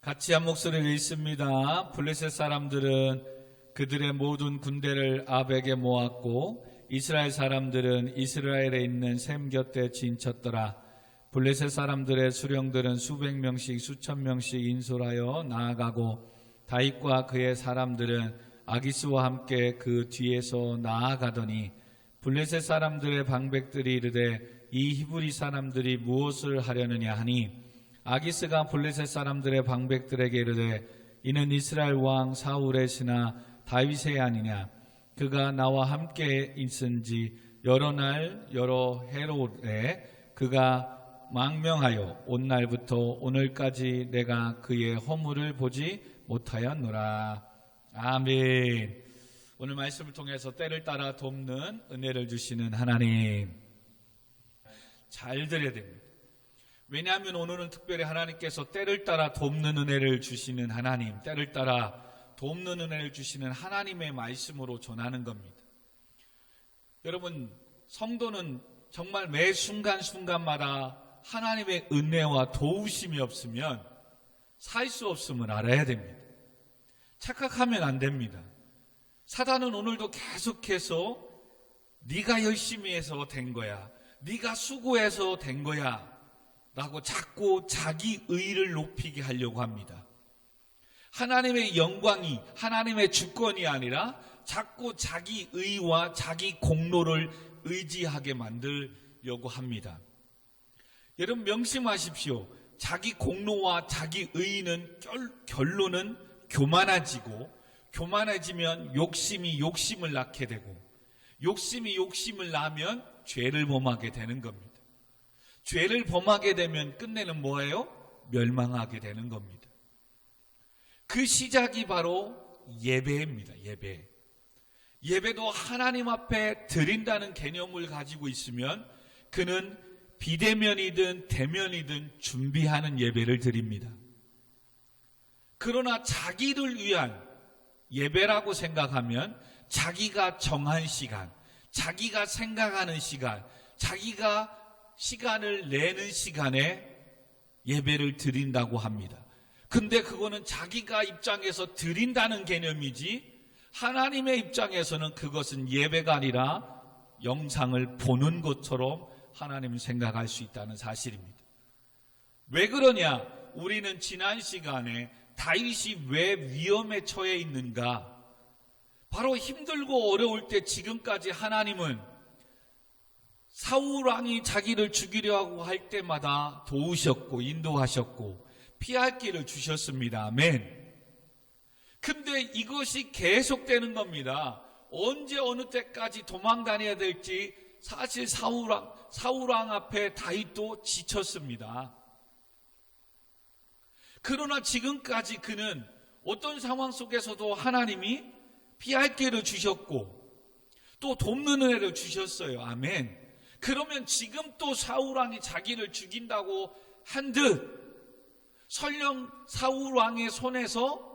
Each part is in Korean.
같이 한 목소리를 읽습니다. 블레셋 사람들은 그들의 모든 군대를 아벡에 모았고 이스라엘 사람들은 이스라엘에 있는 셈 곁에 진쳤더라. 블레셋 사람들의 수령들은 수백 명씩 수천 명씩 인솔하여 나아가고 다윗과 그의 사람들은 아기스와 함께 그 뒤에서 나아가더니 블레셋 사람들의 방백들이 이르되 이 히브리 사람들이 무엇을 하려느냐 하니 아기스가 블레셋 사람들의 방백들에게 이르되 이는 이스라엘 왕 사울의 신하 다윗의 아니냐. 그가 나와 함께 있은지 여러 날 여러 해로에 그가 망명하여 온 날부터 오늘까지 내가 그의 허물을 보지 못하였노라. 아멘. 오늘 말씀을 통해서 때를 따라 돕는 은혜를 주시는 하나님, 잘 들어야 됩니다. 왜냐하면 오늘은 특별히 하나님께서 때를 따라 돕는 은혜를 주시는 하나님, 때를 따라 돕는 은혜를 주시는 하나님의 말씀으로 전하는 겁니다. 여러분, 성도는 정말 매 순간순간마다 하나님의 은혜와 도우심이 없으면 살 수 없음을 알아야 됩니다. 착각하면 안 됩니다. 사단은 오늘도 계속해서 네가 열심히 해서 된 거야, 네가 수고해서 된 거야 라고 자꾸 자기 의를 높이게 하려고 합니다. 하나님의 영광이 하나님의 주권이 아니라 자꾸 자기 의와 자기 공로를 의지하게 만들려고 합니다. 여러분 명심하십시오. 자기 공로와 자기 의는 결론은 교만해지고, 교만해지면 욕심이 욕심을 낳게 되고, 욕심이 욕심을 낳으면 죄를 범하게 되는 겁니다. 죄를 범하게 되면 끝내는 뭐예요? 멸망하게 되는 겁니다. 그 시작이 바로 예배입니다. 예배. 예배도 하나님 앞에 드린다는 개념을 가지고 있으면 그는 비대면이든 대면이든 준비하는 예배를 드립니다. 그러나 자기를 위한 예배라고 생각하면 자기가 정한 시간, 자기가 생각하는 시간, 자기가 시간을 내는 시간에 예배를 드린다고 합니다. 근데 그거는 자기가 입장에서 드린다는 개념이지 하나님의 입장에서는 그것은 예배가 아니라 영상을 보는 것처럼 하나님은 생각할 수 있다는 사실입니다. 왜 그러냐? 우리는 지난 시간에 다윗이 왜 위험에 처해 있는가? 바로 힘들고 어려울 때 지금까지 하나님은 사울 왕이 자기를 죽이려 하고 할 때마다 도우셨고 인도하셨고 피할 길을 주셨습니다. 아멘. 근데 이것이 계속되는 겁니다. 언제 어느 때까지 도망다녀야 될지 사실 사울 왕 앞에 다윗도 지쳤습니다. 그러나 지금까지 그는 어떤 상황 속에서도 하나님이 피할 길을 주셨고 또 돕는 은혜를 주셨어요. 아멘. 그러면 지금 또 사울 왕이 자기를 죽인다고 한 듯 설령 사울 왕의 손에서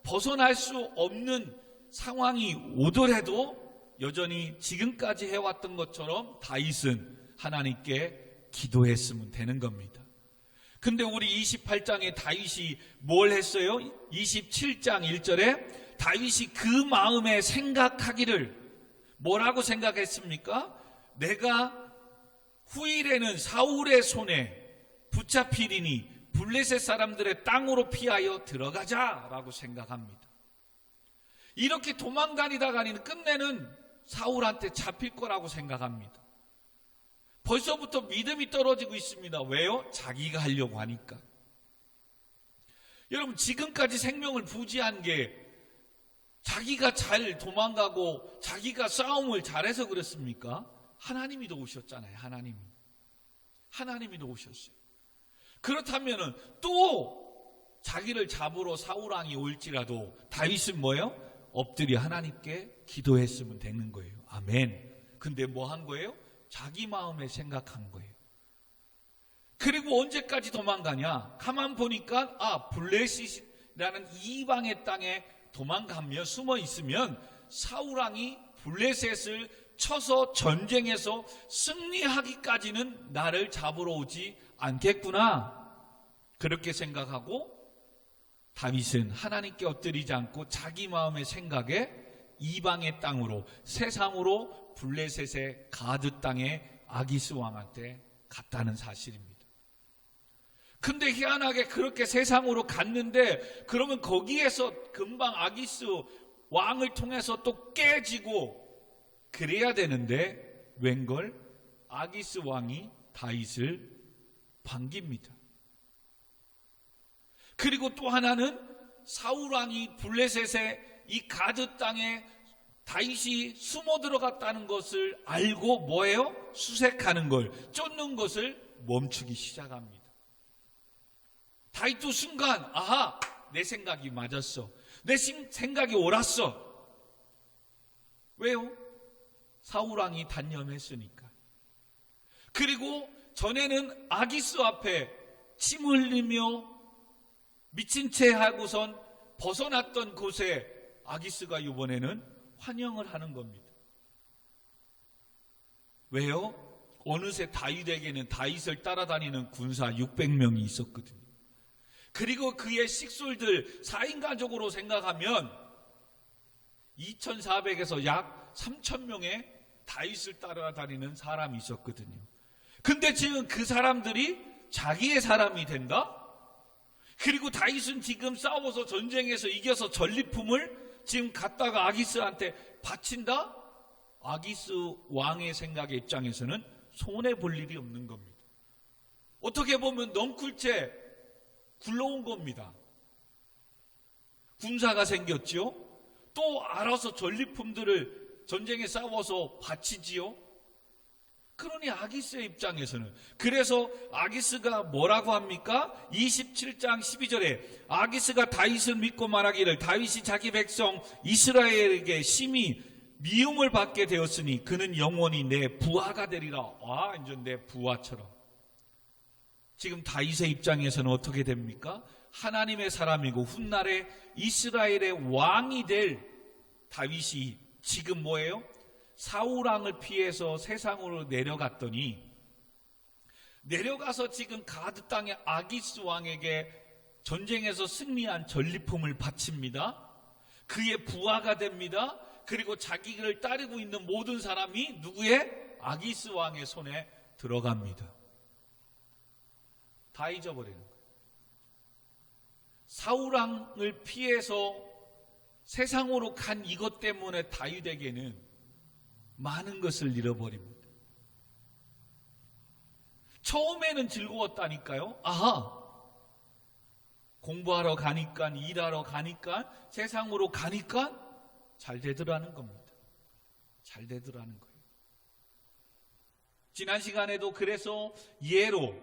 벗어날 수 없는 상황이 오더라도 여전히 지금까지 해왔던 것처럼 다윗은 하나님께 기도했으면 되는 겁니다. 근데 우리 28장에 다윗이 뭘 했어요? 27장 1절에 다윗이 그 마음에 생각하기를 뭐라고 생각했습니까? 내가 후일에는 사울의 손에 붙잡히리니 블레셋 사람들의 땅으로 피하여 들어가자라고 생각합니다. 이렇게 도망다니다가는 끝내는 사울한테 잡힐 거라고 생각합니다. 벌써부터 믿음이 떨어지고 있습니다. 왜요? 자기가 하려고 하니까. 여러분, 지금까지 생명을 부지한 게 자기가 잘 도망가고 자기가 싸움을 잘해서 그렇습니까? 하나님이 도우셨잖아요. 하나님이 도우셨어요. 그렇다면 또 자기를 잡으러 사울 왕이 올지라도 다윗은 뭐예요? 엎드려 하나님께 기도했으면 되는 거예요. 아멘. 근데 뭐 한 거예요? 자기 마음에 생각한 거예요. 그리고 언제까지 도망가냐? 가만 보니까 블레셋이라는 이방의 땅에 도망가며 숨어 있으면 사울 왕이 블레셋을 쳐서 전쟁에서 승리하기까지는 나를 잡으러 오지 않겠구나. 그렇게 생각하고 다윗은 하나님께 엎드리지 않고 자기 마음의 생각에 이방의 땅으로, 세상으로, 블레셋의 가드 땅에 아기스 왕한테 갔다는 사실입니다. 근데 희한하게 그렇게 세상으로 갔는데, 그러면 거기에서 금방 아기스 왕을 통해서 또 깨지고 그래야 되는데, 웬걸 아기스 왕이 다윗을 반깁니다. 그리고 또 하나는 사울 왕이 블레셋의 이 가드 땅에 다윗이 숨어 들어갔다는 것을 알고 뭐예요? 수색하는 걸, 쫓는 것을 멈추기 시작합니다. 다윗도 순간, 아하, 내 생각이 맞았어. 내 생각이 옳았어. 왜요? 사울 왕이 단념했으니까. 그리고 전에는 아기스 앞에 침 흘리며 미친 채 하고선 벗어났던 곳에 아기스가 이번에는 환영을 하는 겁니다. 왜요? 어느새 다윗에게는 다윗을 따라다니는 군사 600명이 있었거든요. 그리고 그의 식솔들 4인 가족으로 생각하면 2400에서 약 3000명의 다윗을 따라다니는 사람이 있었거든요. 근데 지금 그 사람들이 자기의 사람이 된다? 그리고 다윗은 지금 싸워서 전쟁에서 이겨서 전리품을 지금 갖다가 아기스한테 바친다? 아기스 왕의 생각의 입장에서는 손해볼 일이 없는 겁니다. 어떻게 보면 넝쿨째 굴러온 겁니다. 군사가 생겼지요. 또 알아서 전리품들을 전쟁에 싸워서 바치지요. 그러니 아기스의 입장에서는, 그래서 아기스가 뭐라고 합니까? 27장 12절에 아기스가 다윗을 믿고 말하기를, 다윗이 자기 백성 이스라엘에게 심히 미움을 받게 되었으니 그는 영원히 내 부하가 되리라. 아, 이제 내 부하처럼. 지금 다윗의 입장에서는 어떻게 됩니까? 하나님의 사람이고 훗날에 이스라엘의 왕이 될 다윗이 지금 뭐예요? 사울 왕을 피해서 세상으로 내려갔더니, 내려가서 지금 가드 땅의 아기스 왕에게 전쟁에서 승리한 전리품을 바칩니다. 그의 부하가 됩니다. 그리고 자기를 따르고 있는 모든 사람이 누구의? 아기스 왕의 손에 들어갑니다. 다 잊어버리는 거예요. 사울 왕을 피해서 세상으로 간 이것 때문에 다윗에게는 많은 것을 잃어버립니다. 처음에는 즐거웠다니까요. 아하, 공부하러 가니까, 일하러 가니까, 세상으로 가니까 잘 되더라는 겁니다. 잘 되더라는 거예요. 지난 시간에도 그래서 예로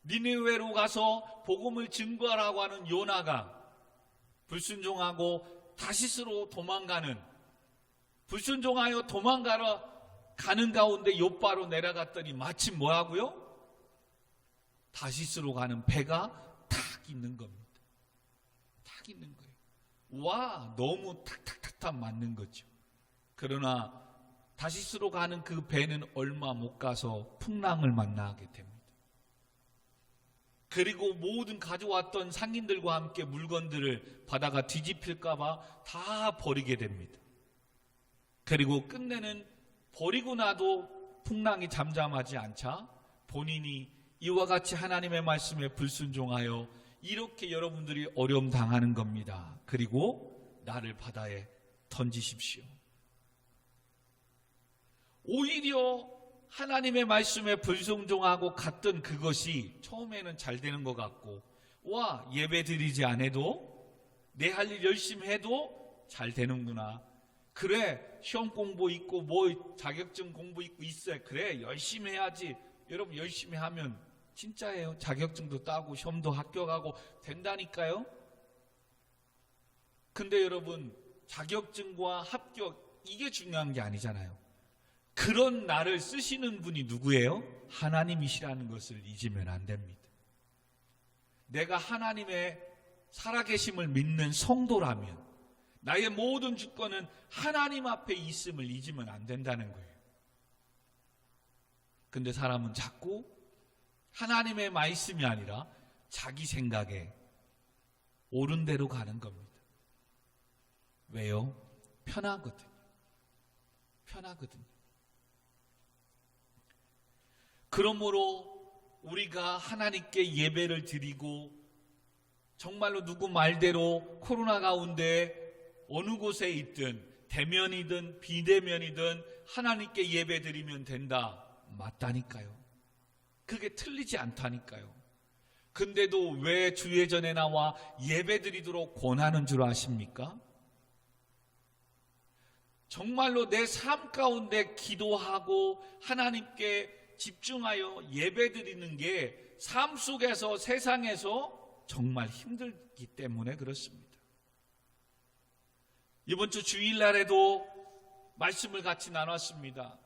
니느웨로 가서 복음을 증거하라고 하는 요나가 불순종하고 다시스로 도망가는, 불순종하여 도망가러 가는 가운데 욥바로 내려갔더니 마침 뭐하고요? 다시스로 가는 배가 탁 있는 겁니다. 탁 있는 거예요. 와, 너무 탁탁탁탁 맞는 거죠. 그러나 다시스로 가는 그 배는 얼마 못 가서 풍랑을 만나게 됩니다. 그리고 모든 가져왔던 상인들과 함께 물건들을 바다가 뒤집힐까봐 다 버리게 됩니다. 그리고 끝내는 버리고 나도 풍랑이 잠잠하지 않자 본인이 이와 같이 하나님의 말씀에 불순종하여 이렇게 여러분들이 어려움 당하는 겁니다. 그리고 나를 바다에 던지십시오. 오히려 하나님의 말씀에 불순종하고 갔던 그것이 처음에는 잘 되는 것 같고, 와, 예배 드리지 않아도 내 할 일 열심히 해도 잘 되는구나. 그래, 시험 공부 있고 뭐 자격증 공부 있고 있어요. 그래, 열심히 해야지. 여러분 열심히 하면 진짜예요. 자격증도 따고 시험도 합격하고 된다니까요. 근데 여러분, 자격증과 합격 이게 중요한 게 아니잖아요. 그런 나를 쓰시는 분이 누구예요? 하나님이시라는 것을 잊으면 안 됩니다. 내가 하나님의 살아계심을 믿는 성도라면 나의 모든 주권은 하나님 앞에 있음을 잊으면 안 된다는 거예요. 근데 사람은 자꾸 하나님의 말씀이 아니라 자기 생각에 옳은 대로 가는 겁니다. 왜요? 편하거든요. 편하거든요. 그러므로 우리가 하나님께 예배를 드리고 정말로 누구 말대로 코로나 가운데 어느 곳에 있든 대면이든 비대면이든 하나님께 예배 드리면 된다. 맞다니까요. 그게 틀리지 않다니까요. 근데도 왜 주예전에 나와 예배 드리도록 권하는 줄 아십니까? 정말로 내 삶 가운데 기도하고 하나님께 집중하여 예배 드리는 게 삶 속에서 세상에서 정말 힘들기 때문에 그렇습니다. 이번 주 주일날에도 말씀을 같이 나눴습니다.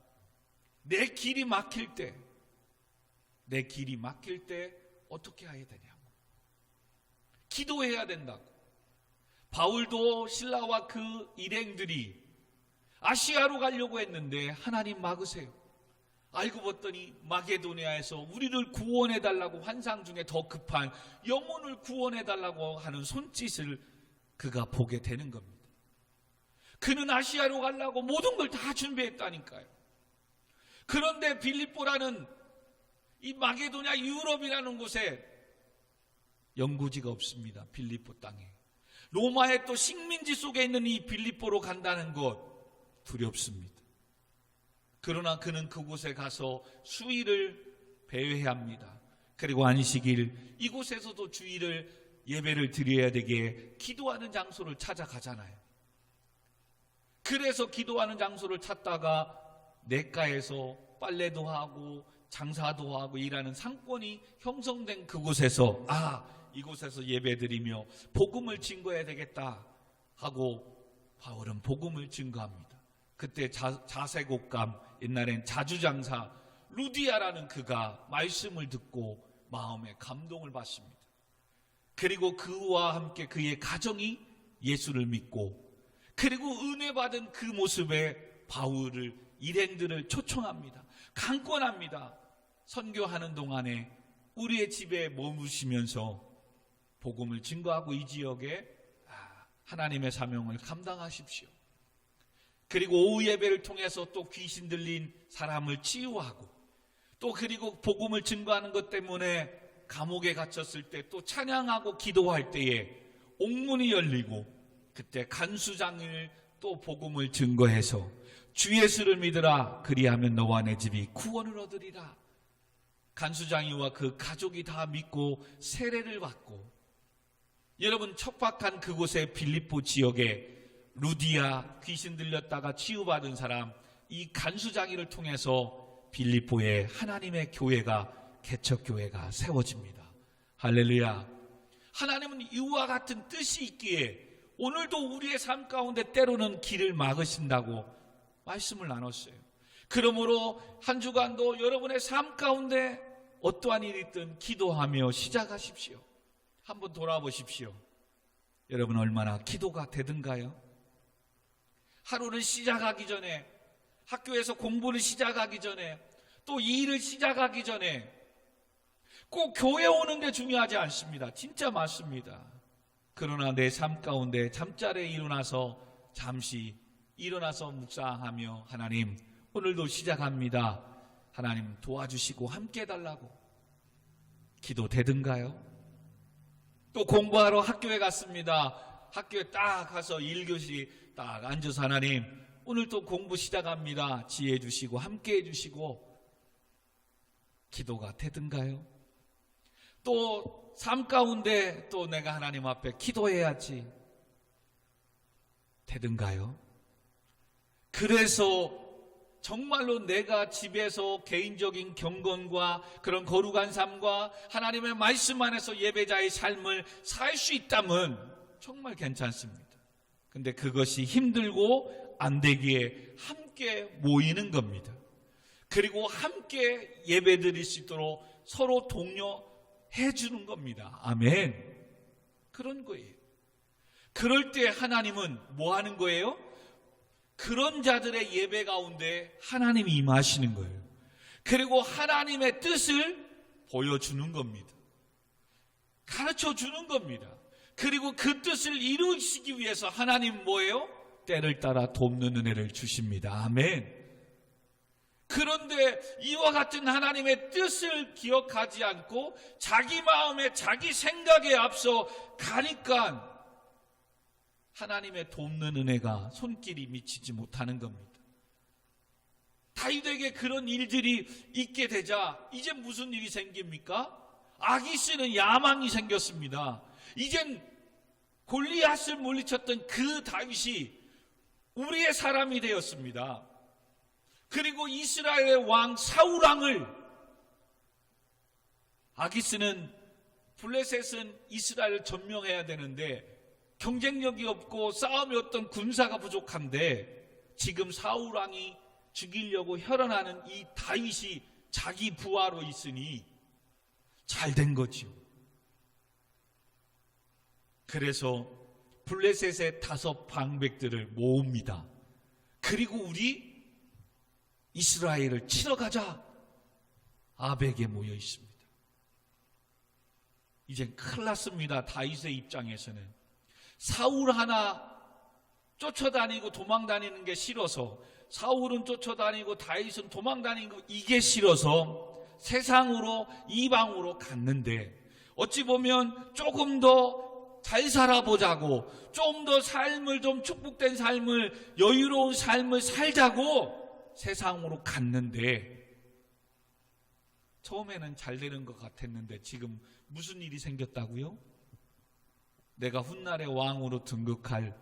내 길이 막힐 때 어떻게 해야 되냐고. 기도해야 된다고. 바울도 신라와 그 일행들이 아시아로 가려고 했는데 하나님 막으세요. 알고 봤더니 마게도니아에서 우리를 구원해달라고 환상 중에 더 급한 영혼을 구원해달라고 하는 손짓을 그가 보게 되는 겁니다. 그는 아시아로 가려고 모든 걸 다 준비했다니까요. 그런데 빌립보라는 이 마게도냐 유럽이라는 곳에 영구지가 없습니다. 빌립보 땅에. 로마의 또 식민지 속에 있는 이 빌립보로 간다는 것 두렵습니다. 그러나 그는 그곳에 가서 수일을 배회해야 합니다. 그리고 안식일 이곳에서도 주일을 예배를 드려야 되게 기도하는 장소를 찾아가잖아요. 그래서 기도하는 장소를 찾다가 냇가에서 빨래도 하고 장사도 하고 일하는 상권이 형성된 그곳에서 이곳에서 예배드리며 복음을 증거해야 되겠다 하고 바울은 복음을 증거합니다. 그때 자세곡감, 옛날엔 자주장사 루디아라는 그가 말씀을 듣고 마음에 감동을 받습니다. 그리고 그와 함께 그의 가정이 예수를 믿고, 그리고 은혜 받은 그 모습에 바울을 일행들을 초청합니다. 강권합니다. 선교하는 동안에 우리의 집에 머무시면서 복음을 증거하고 이 지역에 하나님의 사명을 감당하십시오. 그리고 오후 예배를 통해서 또 귀신 들린 사람을 치유하고, 또 그리고 복음을 증거하는 것 때문에 감옥에 갇혔을 때 또 찬양하고 기도할 때에 옥문이 열리고, 그때 간수장을 또 복음을 증거해서 주 예수를 믿으라, 그리하면 너와 내 집이 구원을 얻으리라. 간수장이와 그 가족이 다 믿고 세례를 받고, 여러분 척박한 그곳의 빌립보 지역에 루디아 귀신 들렸다가 치유받은 사람, 이 간수장이를 통해서 빌립보에 하나님의 교회가, 개척교회가 세워집니다. 할렐루야. 하나님은 이와 같은 뜻이 있기에 오늘도 우리의 삶 가운데 때로는 길을 막으신다고 말씀을 나눴어요. 그러므로 한 주간도 여러분의 삶 가운데 어떠한 일이 있든 기도하며 시작하십시오. 한번 돌아보십시오. 여러분 얼마나 기도가 되든가요? 하루를 시작하기 전에, 학교에서 공부를 시작하기 전에, 또 이 일을 시작하기 전에 꼭 교회 오는 게 중요하지 않습니다. 진짜 맞습니다. 그러나 내 삶 가운데 잠자리에 일어나서 잠시 일어나서 묵상하며 하나님 오늘도 시작합니다. 하나님 도와주시고 함께 해달라고 기도되든가요? 또 공부하러 학교에 갔습니다. 학교에 딱 가서 1교시 딱 앉아서 하나님 오늘 또 공부 시작합니다. 지혜 주시고 함께 해주시고 기도가 되든가요? 또 삶 가운데 또 내가 하나님 앞에 기도해야지 되든가요? 그래서 정말로 내가 집에서 개인적인 경건과 그런 거룩한 삶과 하나님의 말씀 안에서 예배자의 삶을 살 수 있다면 정말 괜찮습니다. 근데 그것이 힘들고 안 되기에 함께 모이는 겁니다. 그리고 함께 예배 드릴 수 있도록 서로 독려해 주는 겁니다. 아멘. 그런 거예요. 그럴 때 하나님은 뭐 하는 거예요? 그런 자들의 예배 가운데 하나님이 임하시는 거예요. 그리고 하나님의 뜻을 보여주는 겁니다. 가르쳐 주는 겁니다. 그리고 그 뜻을 이루시기 위해서 하나님 뭐예요? 때를 따라 돕는 은혜를 주십니다. 아멘. 그런데 이와 같은 하나님의 뜻을 기억하지 않고 자기 마음에 자기 생각에 앞서 가니까 하나님의 돕는 은혜가 손길이 미치지 못하는 겁니다. 다윗에게 그런 일들이 있게 되자 이제 무슨 일이 생깁니까? 아기스는 야망이 생겼습니다. 이젠 골리앗을 물리쳤던 그 다윗이 우리의 사람이 되었습니다. 그리고 이스라엘의 왕 사울 왕을, 아기스는 블레셋은 이스라엘을 점령해야 되는데 경쟁력이 없고 싸움이 어떤 군사가 부족한데 지금 사울 왕이 죽이려고 혈안하는 이 다윗이 자기 부하로 있으니 잘 된 거지요. 그래서 블레셋의 5 방백들을 모읍니다. 그리고 우리 이스라엘을 치러 가자. 아벡에 모여 있습니다. 이젠 큰일 났습니다. 다윗의 입장에서는 사울 하나 쫓아다니고 도망다니는 게 싫어서, 사울은 쫓아다니고 다윗은 도망다니고 이게 싫어서 세상으로 이방으로 갔는데, 어찌 보면 조금 더 잘 살아보자고, 좀 더 삶을, 좀 축복된 삶을, 여유로운 삶을 살자고 세상으로 갔는데 처음에는 잘 되는 것 같았는데 지금 무슨 일이 생겼다고요? 내가 훗날의 왕으로 등극할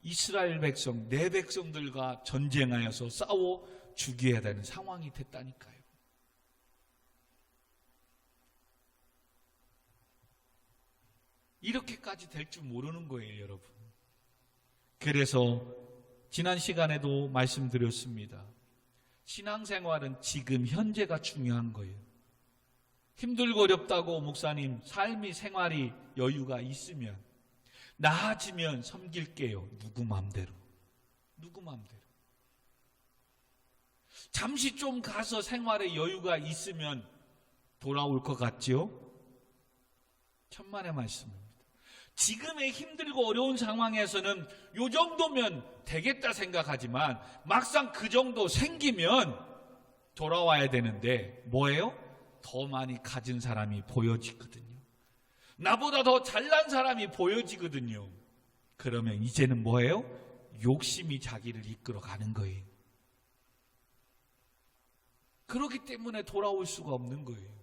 이스라엘 백성, 내 백성들과 전쟁하여서 싸워 죽여야 되는 상황이 됐다니까요. 이렇게까지 될 줄 모르는 거예요, 여러분. 그래서 지난 시간에도 말씀드렸습니다. 신앙생활은 지금 현재가 중요한 거예요. 힘들고 어렵다고 목사님 삶이 생활이 여유가 있으면, 나아지면 섬길게요. 누구 맘대로. 누구 맘대로. 잠시 좀 가서 생활에 여유가 있으면 돌아올 것 같지요? 천만의 말씀입니다. 지금의 힘들고 어려운 상황에서는 요 정도면 되겠다 생각하지만 막상 그 정도 생기면 돌아와야 되는데 뭐예요? 더 많이 가진 사람이 보여지거든요. 나보다 더 잘난 사람이 보여지거든요. 그러면 이제는 뭐예요? 욕심이 자기를 이끌어 가는 거예요. 그렇기 때문에 돌아올 수가 없는 거예요.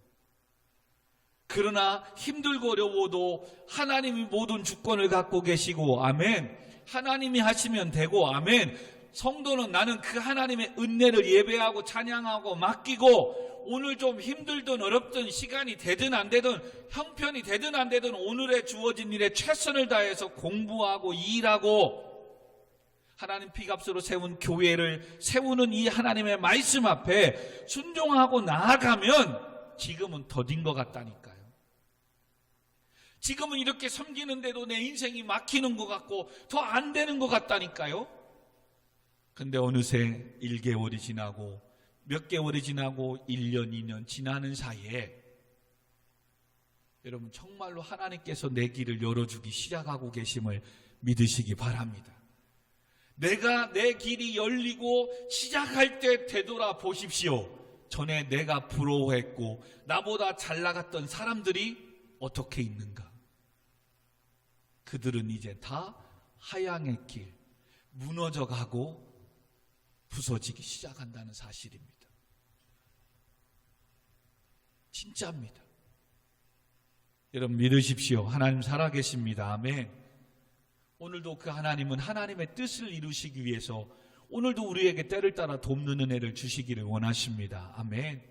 그러나 힘들고 어려워도 하나님이 모든 주권을 갖고 계시고, 아멘, 하나님이 하시면 되고, 아멘, 성도는 나는 그 하나님의 은혜를 예배하고 찬양하고 맡기고, 오늘 좀 힘들든 어렵든 시간이 되든 안 되든 형편이 되든 안 되든 오늘의 주어진 일에 최선을 다해서 공부하고 일하고 하나님 피값으로 세운 교회를 세우는 이 하나님의 말씀 앞에 순종하고 나아가면 지금은 더딘 것 같다니까요. 지금은 이렇게 섬기는데도 내 인생이 막히는 것 같고 더 안 되는 것 같다니까요. 근데 어느새 1개월이 지나고 몇 개월이 지나고 1년, 2년 지나는 사이에 여러분 정말로 하나님께서 내 길을 열어주기 시작하고 계심을 믿으시기 바랍니다. 내가 내 길이 열리고 시작할 때 되돌아보십시오. 전에 내가 부러워했고 나보다 잘 나갔던 사람들이 어떻게 있는가? 그들은 이제 다 하향의 길, 무너져가고 부서지기 시작한다는 사실입니다. 진짜입니다. 여러분 믿으십시오. 하나님 살아계십니다. 아멘. 오늘도 그 하나님은 하나님의 뜻을 이루시기 위해서 오늘도 우리에게 때를 따라 돕는 은혜를 주시기를 원하십니다. 아멘.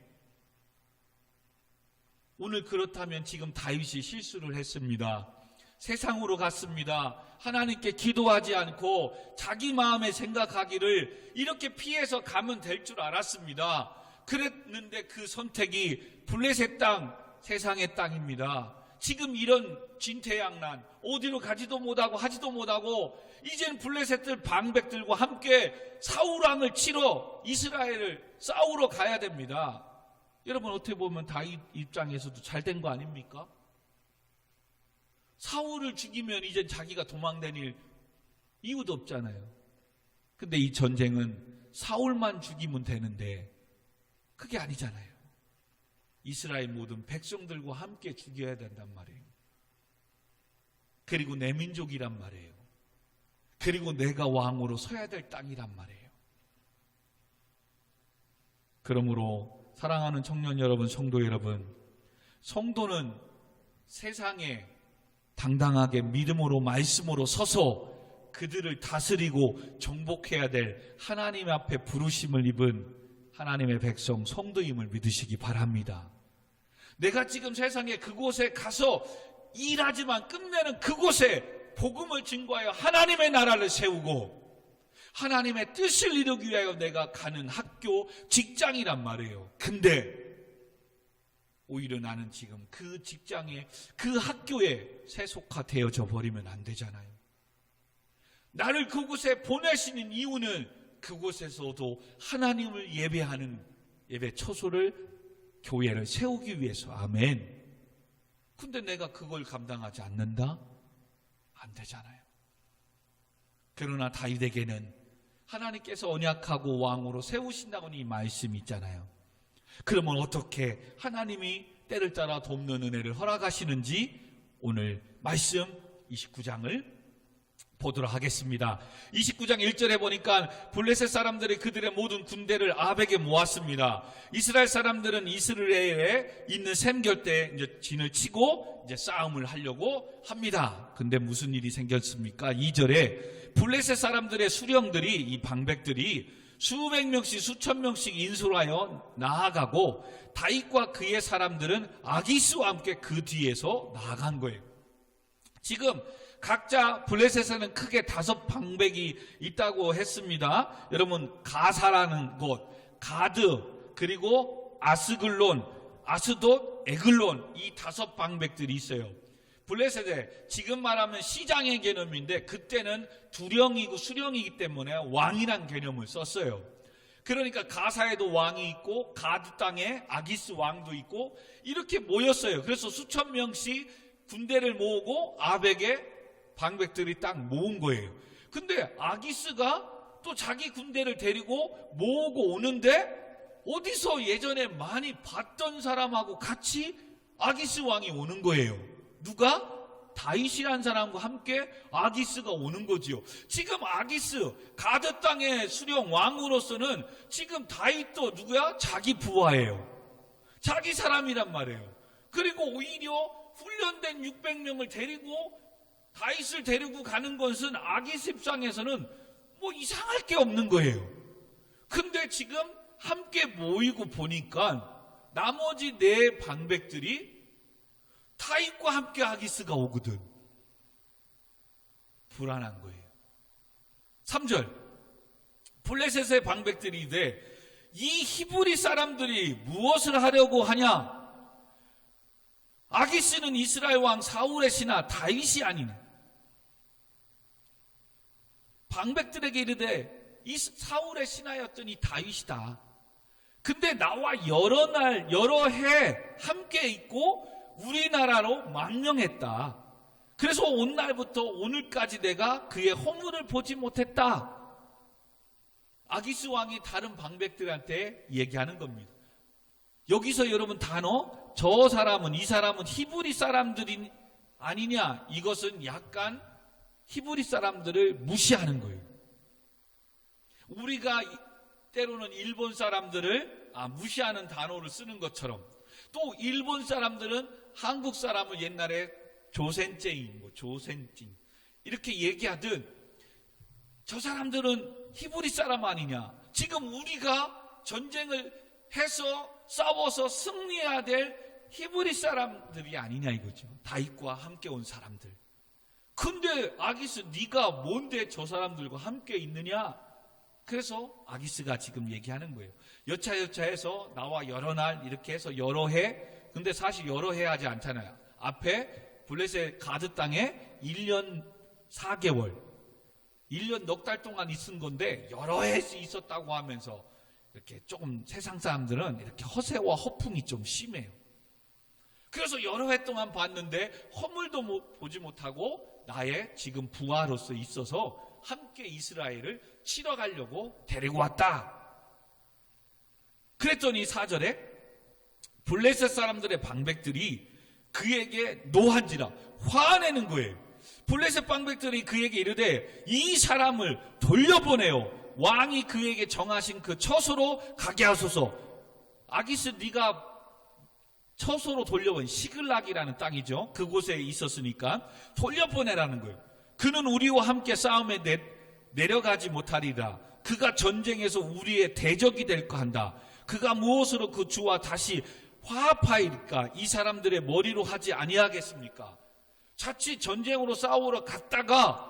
오늘 그렇다면 지금 다윗이 실수를 했습니다. 세상으로 갔습니다. 하나님께 기도하지 않고 자기 마음에 생각하기를 이렇게 피해서 가면 될 줄 알았습니다. 그랬는데 그 선택이 블레셋 땅, 세상의 땅입니다. 지금 이런 진퇴양난, 어디로 가지도 못하고 하지도 못하고 이젠 블레셋들 방백들과 함께 사울 왕을 치러 이스라엘을 싸우러 가야 됩니다. 여러분 어떻게 보면 다윗 입장에서도 잘 된 거 아닙니까? 사울을 죽이면 이제 자기가 도망다닐 이유도 없잖아요. 근데 이 전쟁은 사울만 죽이면 되는데 그게 아니잖아요. 이스라엘 모든 백성들과 함께 죽여야 된단 말이에요. 그리고 내 민족이란 말이에요. 그리고 내가 왕으로 서야 될 땅이란 말이에요. 그러므로 사랑하는 청년 여러분, 성도 여러분, 성도는 세상에 당당하게 믿음으로 말씀으로 서서 그들을 다스리고 정복해야 될 하나님 앞에 부르심을 입은 하나님의 백성, 성도임을 믿으시기 바랍니다. 내가 지금 세상에 그곳에 가서 일하지만 끝내는 그곳에 복음을 증거하여 하나님의 나라를 세우고 하나님의 뜻을 이루기 위하여 내가 가는 학교, 직장이란 말이에요. 근데 오히려 나는 지금 그 직장에, 그 학교에 세속화되어져 버리면 안 되잖아요. 나를 그곳에 보내시는 이유는 그곳에서도 하나님을 예배하는 예배 처소를, 교회를 세우기 위해서. 아멘. 근데 내가 그걸 감당하지 않는다? 안 되잖아요. 그러나 다윗에게는 하나님께서 언약하고 왕으로 세우신다고는 이 말씀이 있잖아요. 그러면 어떻게 하나님이 때를 따라 돕는 은혜를 허락하시는지 오늘 말씀 29장을 보도록 하겠습니다. 29장 1절에 보니까 블레셋 사람들이 그들의 모든 군대를 아벡에 모았습니다. 이스라엘 사람들은 이스라엘에 있는 샘결대에 이제 진을 치고 이제 싸움을 하려고 합니다. 근데 무슨 일이 생겼습니까? 2절에 블레셋 사람들의 수령들이, 이 방백들이 수백 명씩 수천 명씩 인솔하여 나아가고 다윗과 그의 사람들은 아기스와 함께 그 뒤에서 나아간 거예요. 지금 각자 블레셋에는 크게 5 방백이 있다고 했습니다. 여러분, 가사라는 곳, 가드, 그리고 아스글론, 아스돗, 에글론, 이 5 방백들이 있어요. 블레셋에 지금 말하면 시장의 개념인데 그때는 두령이고 수령이기 때문에 왕이란 개념을 썼어요. 그러니까 가사에도 왕이 있고 가드 땅에 아기스 왕도 있고 이렇게 모였어요. 그래서 수천 명씩 군대를 모으고 아벡에 방백들이 딱 모은 거예요. 근데 아기스가 또 자기 군대를 데리고 모으고 오는데 어디서 예전에 많이 봤던 사람하고 같이 아기스 왕이 오는 거예요. 누가? 다윗이라는 사람과 함께 아기스가 오는 거지요. 지금 아기스, 가드 땅의 수령 왕으로서는 지금 다윗도 누구야? 자기 부하예요. 자기 사람이란 말이에요. 그리고 오히려 훈련된 600명을 데리고 다윗을 데리고 가는 것은 아기스 입장에서는 뭐 이상할 게 없는 거예요. 근데 지금 함께 모이고 보니까 나머지 4 방백들이 다윗과 함께 아기스가 오거든. 불안한 거예요. 3절 블레셋의 방백들이 이르되 이 히브리 사람들이 무엇을 하려고 하냐? 아기스는 이스라엘 왕 사울의 신하 다윗이 아니냐? 방백들에게 이르되 이 사울의 신하였더니 다윗이다. 근데 나와 여러 날 여러 해 함께 있고 우리나라로 망령했다. 그래서 오늘날부터 오늘까지 내가 그의 허물을 보지 못했다. 아기스 왕이 다른 방백들한테 얘기하는 겁니다. 여기서 여러분 단어, 저 사람은, 이 사람은 히브리 사람들이 아니냐, 이것은 약간 히브리 사람들을 무시하는 거예요. 우리가 때로는 일본 사람들을 무시하는 단어를 쓰는 것처럼 또 일본 사람들은 한국 사람을 옛날에 조센쟁이, 조센찡 이렇게 얘기하듯 저 사람들은 히브리 사람 아니냐. 지금 우리가 전쟁을 해서 싸워서 승리해야 될 히브리 사람들이 아니냐 이거죠. 다윗과 함께 온 사람들. 근데 아기스 네가 뭔데 저 사람들과 함께 있느냐? 그래서 아기스가 지금 얘기하는 거예요. 여차여차해서 나와 여러 날 이렇게 해서 여러 해. 근데 사실 여러 해 하지 않잖아요. 앞에 블레셋 가드 땅에 1년 4개월 1년 넉 달 동안 있은 건데 여러 해 있었다고 하면서 이렇게 조금 세상 사람들은 이렇게 허세와 허풍이 좀 심해요. 그래서 여러 해 동안 봤는데 허물도 보지 못하고 나의 지금 부하로서 있어서 함께 이스라엘을 치러 가려고 데리고 왔다. 그랬더니 4절에 블레셋 사람들의 방백들이 그에게 노한지라 화내는 거예요. 블레셋 방백들이 그에게 이르되 이 사람을 돌려보내요. 왕이 그에게 정하신 그 처소로 가게 하소서. 아기스, 네가 처소로 돌려보내, 시글락이라는 땅이죠. 그곳에 있었으니까 돌려보내라는 거예요. 그는 우리와 함께 싸움에 내려가지 못하리라. 그가 전쟁에서 우리의 대적이 될까 한다. 그가 무엇으로 그 주와 다시 화합하일까? 이 사람들의 머리로 하지 아니하겠습니까? 자칫 전쟁으로 싸우러 갔다가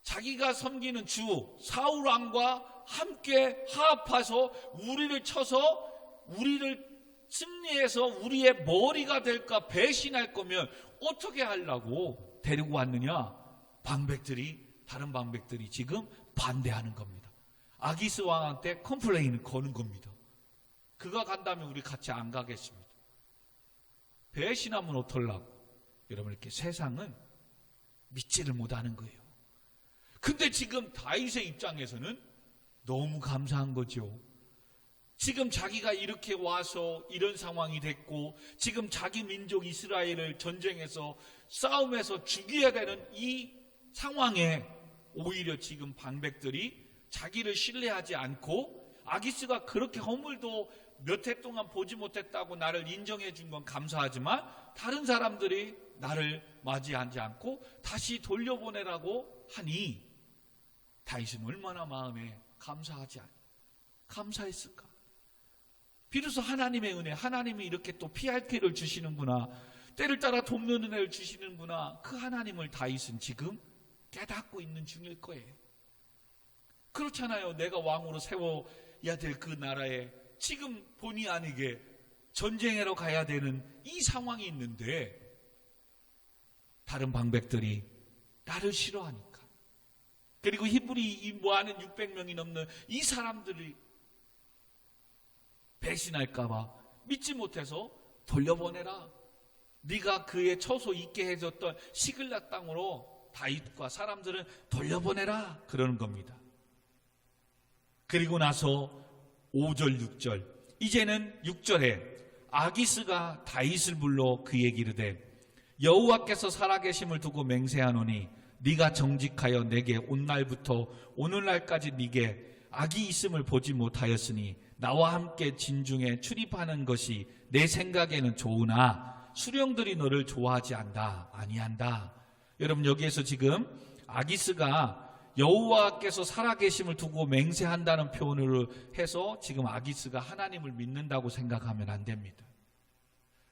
자기가 섬기는 주 사울왕과 함께 화합해서 우리를 쳐서 우리를 승리해서 우리의 머리가 될까 배신할 거면 어떻게 하려고 데리고 왔느냐? 다른 방백들이 지금 반대하는 겁니다. 아기스 왕한테 컴플레인을 거는 겁니다. 그가 간다면 우리 같이 안 가겠습니다. 배신하면 어떡하려고? 여러분, 이렇게 세상은 믿지를 못하는 거예요. 근데 지금 다윗의 입장에서는 너무 감사한 거죠. 지금 자기가 이렇게 와서 이런 상황이 됐고, 지금 자기 민족 이스라엘을 전쟁에서 싸움에서 죽여야 되는 이 상황에 오히려 지금 방백들이 자기를 신뢰하지 않고, 아기스가 그렇게 허물도 몇 해 동안 보지 못했다고 나를 인정해 준 건 감사하지만 다른 사람들이 나를 맞이하지 않고 다시 돌려보내라고 하니 다윗은 얼마나 마음에 감사했을까? 비로소 하나님의 은혜, 하나님이 이렇게 또 피할 길을 주시는구나, 때를 따라 돕는 은혜를 주시는구나, 그 하나님을 다윗은 지금 깨닫고 있는 중일 거예요. 그렇잖아요. 내가 왕으로 세워야 될 그 나라에 지금 본의 아니게 전쟁하러 가야 되는 이 상황이 있는데 다른 방백들이 나를 싫어하니까, 그리고 히브리 모아는 600명이 넘는 이 사람들이 배신할까봐 믿지 못해서 돌려보내라. 네가 그의 처소 있게 해줬던 시글락 땅으로 다윗과 사람들은 돌려보내라 그러는 겁니다. 그리고 나서 5절 6절, 이제는 6절에 아기스가 다윗을 불러 그에게 이르되 여호와께서 살아계심을 두고 맹세하노니 네가 정직하여 내게 온 날부터 오늘날까지 네게 악이 있음을 보지 못하였으니 나와 함께 진중에 출입하는 것이 내 생각에는 좋으나 수령들이 너를 좋아하지 아니한다. 여러분, 여기에서 지금 아기스가 여호와께서 살아계심을 두고 맹세한다는 표현으로 해서 지금 아기스가 하나님을 믿는다고 생각하면 안 됩니다.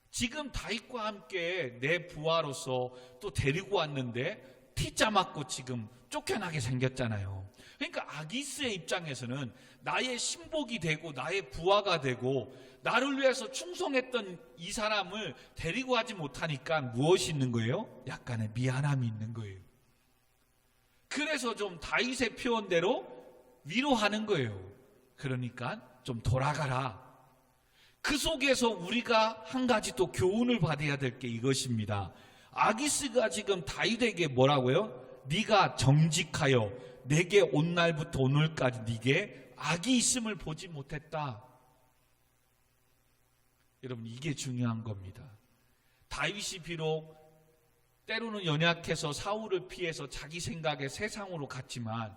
지금 다윗과 함께 내 부하로서 또 데리고 왔는데 T자 맞고 지금 쫓겨나게 생겼잖아요. 그러니까 아기스의 입장에서는 나의 신복이 되고 나의 부하가 되고 나를 위해서 충성했던 이 사람을 데리고 하지 못하니까 무엇이 있는 거예요? 약간의 미안함이 있는 거예요. 그래서 좀 다윗의 표현대로 위로하는 거예요. 그러니까 좀 돌아가라. 그 속에서 우리가 한 가지 또 교훈을 받아야 될 게 이것입니다. 아기스가 지금 다윗에게 뭐라고요? 네가 정직하여 내게 온 날부터 오늘까지 네게 악이 있음을 보지 못했다. 여러분, 이게 중요한 겁니다. 다윗이 비록 때로는 연약해서 사울을 피해서 자기 생각에 세상으로 갔지만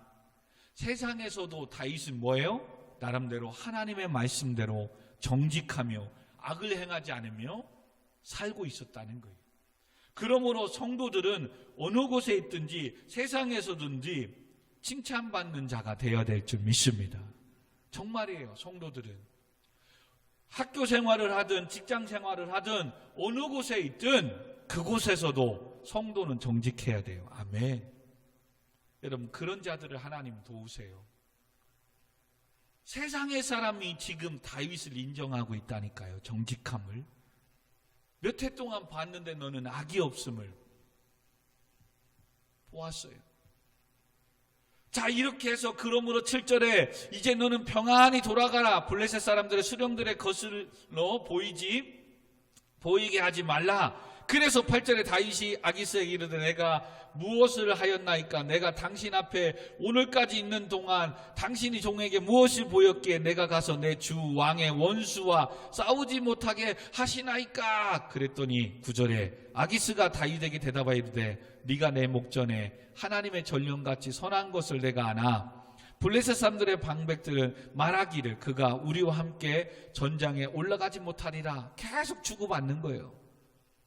세상에서도 다윗은 뭐예요? 나름대로 하나님의 말씀대로 정직하며 악을 행하지 않으며 살고 있었다는 거예요. 그러므로 성도들은 어느 곳에 있든지 세상에서든지 칭찬받는 자가 되어야 될 줄 믿습니다. 정말이에요. 성도들은 학교 생활을 하든 직장 생활을 하든 어느 곳에 있든 그곳에서도 성도는 정직해야 돼요. 아멘. 여러분, 그런 자들을 하나님 도우세요. 세상의 사람이 지금 다윗을 인정하고 있다니까요. 정직함을. 몇 해 동안 봤는데 너는 악이 없음을 보았어요. 자, 이렇게 해서 그러므로 7절에 이제 너는 평안히 돌아가라. 블레셋 사람들의 수령들의 것으로 보이지 보이게 하지 말라. 그래서 8절에 다윗이 아기스에게 이르되 내가 무엇을 하였나이까? 내가 당신 앞에 오늘까지 있는 동안 당신이 종에게 무엇을 보였기에 내가 가서 내 주 왕의 원수와 싸우지 못하게 하시나이까? 그랬더니 9절에 아기스가 다윗에게 대답하여 이르되 네가 내 목전에 하나님의 전령같이 선한 것을 내가 아나 블레셋 사람들의 방백들은 말하기를 그가 우리와 함께 전장에 올라가지 못하리라. 계속 주고받는 거예요.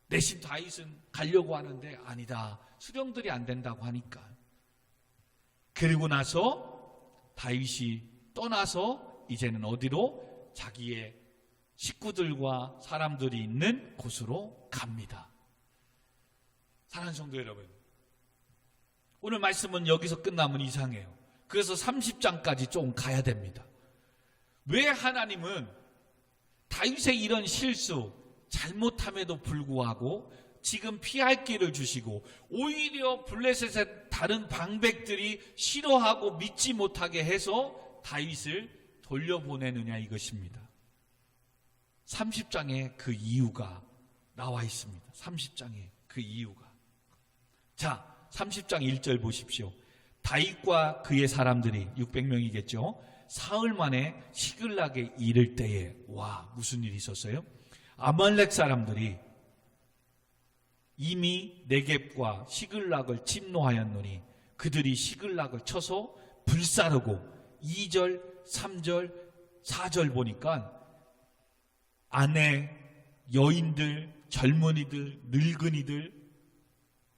내심 다윗은 가려고 하는데 아니다. 수령들이 안 된다고 하니까. 그리고 나서 다윗이 떠나서 이제는 어디로? 자기의 식구들과 사람들이 있는 곳으로 갑니다. 사랑하는 성도 여러분, 오늘 말씀은 여기서 끝나면 이상해요. 그래서 30장까지 좀 가야 됩니다. 왜 하나님은 다윗의 이런 실수, 잘못함에도 불구하고 지금 피할 길을 주시고 오히려 블레셋의 다른 방백들이 싫어하고 믿지 못하게 해서 다윗을 돌려보내느냐 이것입니다. 30장에 그 이유가 나와 있습니다. 30장에 그 이유가. 자, 30장 1절 보십시오. 다윗과 그의 사람들이 600명이겠죠. 사흘 만에 시글락에 이를 때에 와, 무슨 일이 있었어요? 아말렉 사람들이 이미 네겝과 시글락을 침노하였노니 그들이 시글락을 쳐서 불사르고 2절, 3절, 4절 보니까 아내, 여인들, 젊은이들, 늙은이들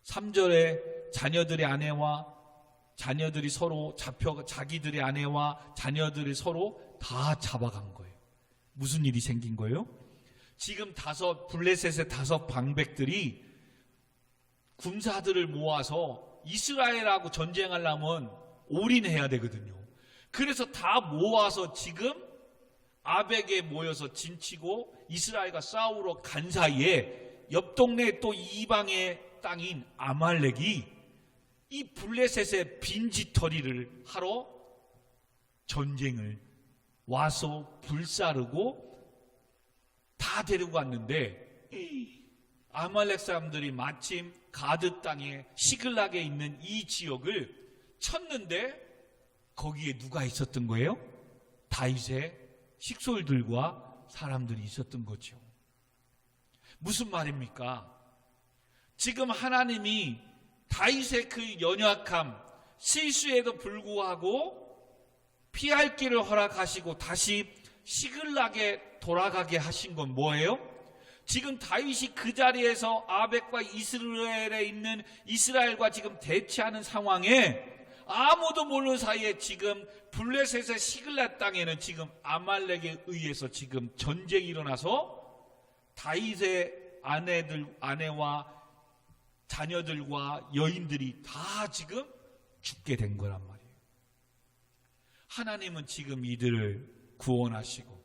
3절에 자녀들의 아내와 자녀들이 서로 자기들의 아내와 자녀들이 서로 다 잡아간 거예요. 무슨 일이 생긴 거예요? 지금 블레셋의 5 방백들이 군사들을 모아서 이스라엘하고 전쟁하려면 올인해야 되거든요. 그래서 다 모아서 지금 아벡에 모여서 진치고 이스라엘과 싸우러 간 사이에 옆 동네 또 이방의 땅인 아말렉이 이 블레셋의 빈지털이를 하러 전쟁을 와서 불사르고 다 데리고 왔는데 아말렉 사람들이 마침 가드 땅에 시글락에 있는 이 지역을 쳤는데 거기에 누가 있었던 거예요? 다윗의 식솔들과 사람들이 있었던 거죠. 무슨 말입니까? 지금 하나님이 다윗의 그 연약함, 실수에도 불구하고 피할 길을 허락하시고 다시 시글락에 돌아가게 하신 건 뭐예요? 지금 다윗이 그 자리에서 아벡과 이스라엘에 있는 이스라엘과 지금 대치하는 상황에 아무도 모르는 사이에 지금 블레셋의 시글락 땅에는 지금 아말렉에 의해서 지금 전쟁이 일어나서 다윗의 아내와 자녀들과 여인들이 다 지금 죽게 된 거란 말이에요. 하나님은 지금 이들을 구원하시고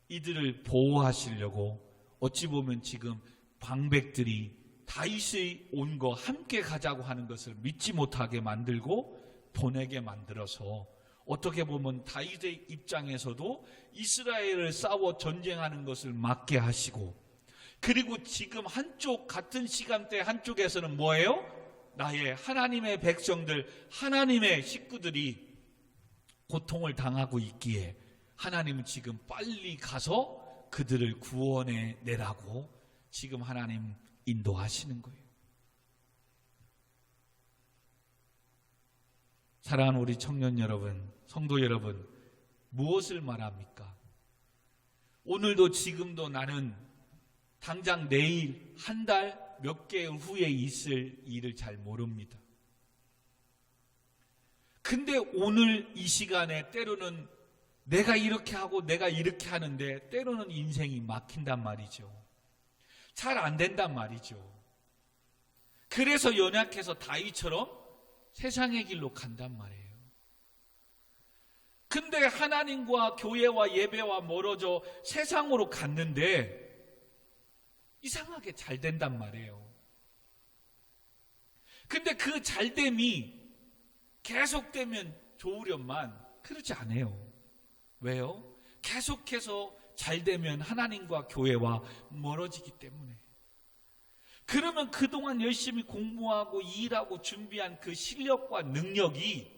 이들을 보호하시려고 어찌 보면 지금 방백들이 다윗이 온 거 함께 가자고 하는 것을 믿지 못하게 만들고 보내게 만들어서 어떻게 보면 다윗의 입장에서도 이스라엘을 싸워 전쟁하는 것을 막게 하시고 그리고 지금 같은 시간대 한쪽에서는 뭐예요? 나의 하나님의 백성들, 하나님의 식구들이 고통을 당하고 있기에 하나님은 지금 빨리 가서 그들을 구원해 내라고 지금 하나님 인도하시는 거예요. 사랑하는 우리 청년 여러분, 성도 여러분, 무엇을 말합니까? 오늘도 지금도 나는 당장 내일, 한 달, 몇 개월 후에 있을 일을 잘 모릅니다. 근데 오늘 이 시간에 때로는 내가 이렇게 하고 내가 이렇게 하는데 때로는 인생이 막힌단 말이죠. 잘 안 된단 말이죠. 그래서 연약해서 다윗처럼 세상의 길로 간단 말이에요. 근데 하나님과 교회와 예배와 멀어져 세상으로 갔는데 이상하게 잘 된단 말이에요. 근데 그 잘됨이 계속되면 좋으련만 그렇지 않아요. 왜요? 계속해서 잘 되면 하나님과 교회와 멀어지기 때문에. 그러면 그동안 열심히 공부하고 일하고 준비한 그 실력과 능력이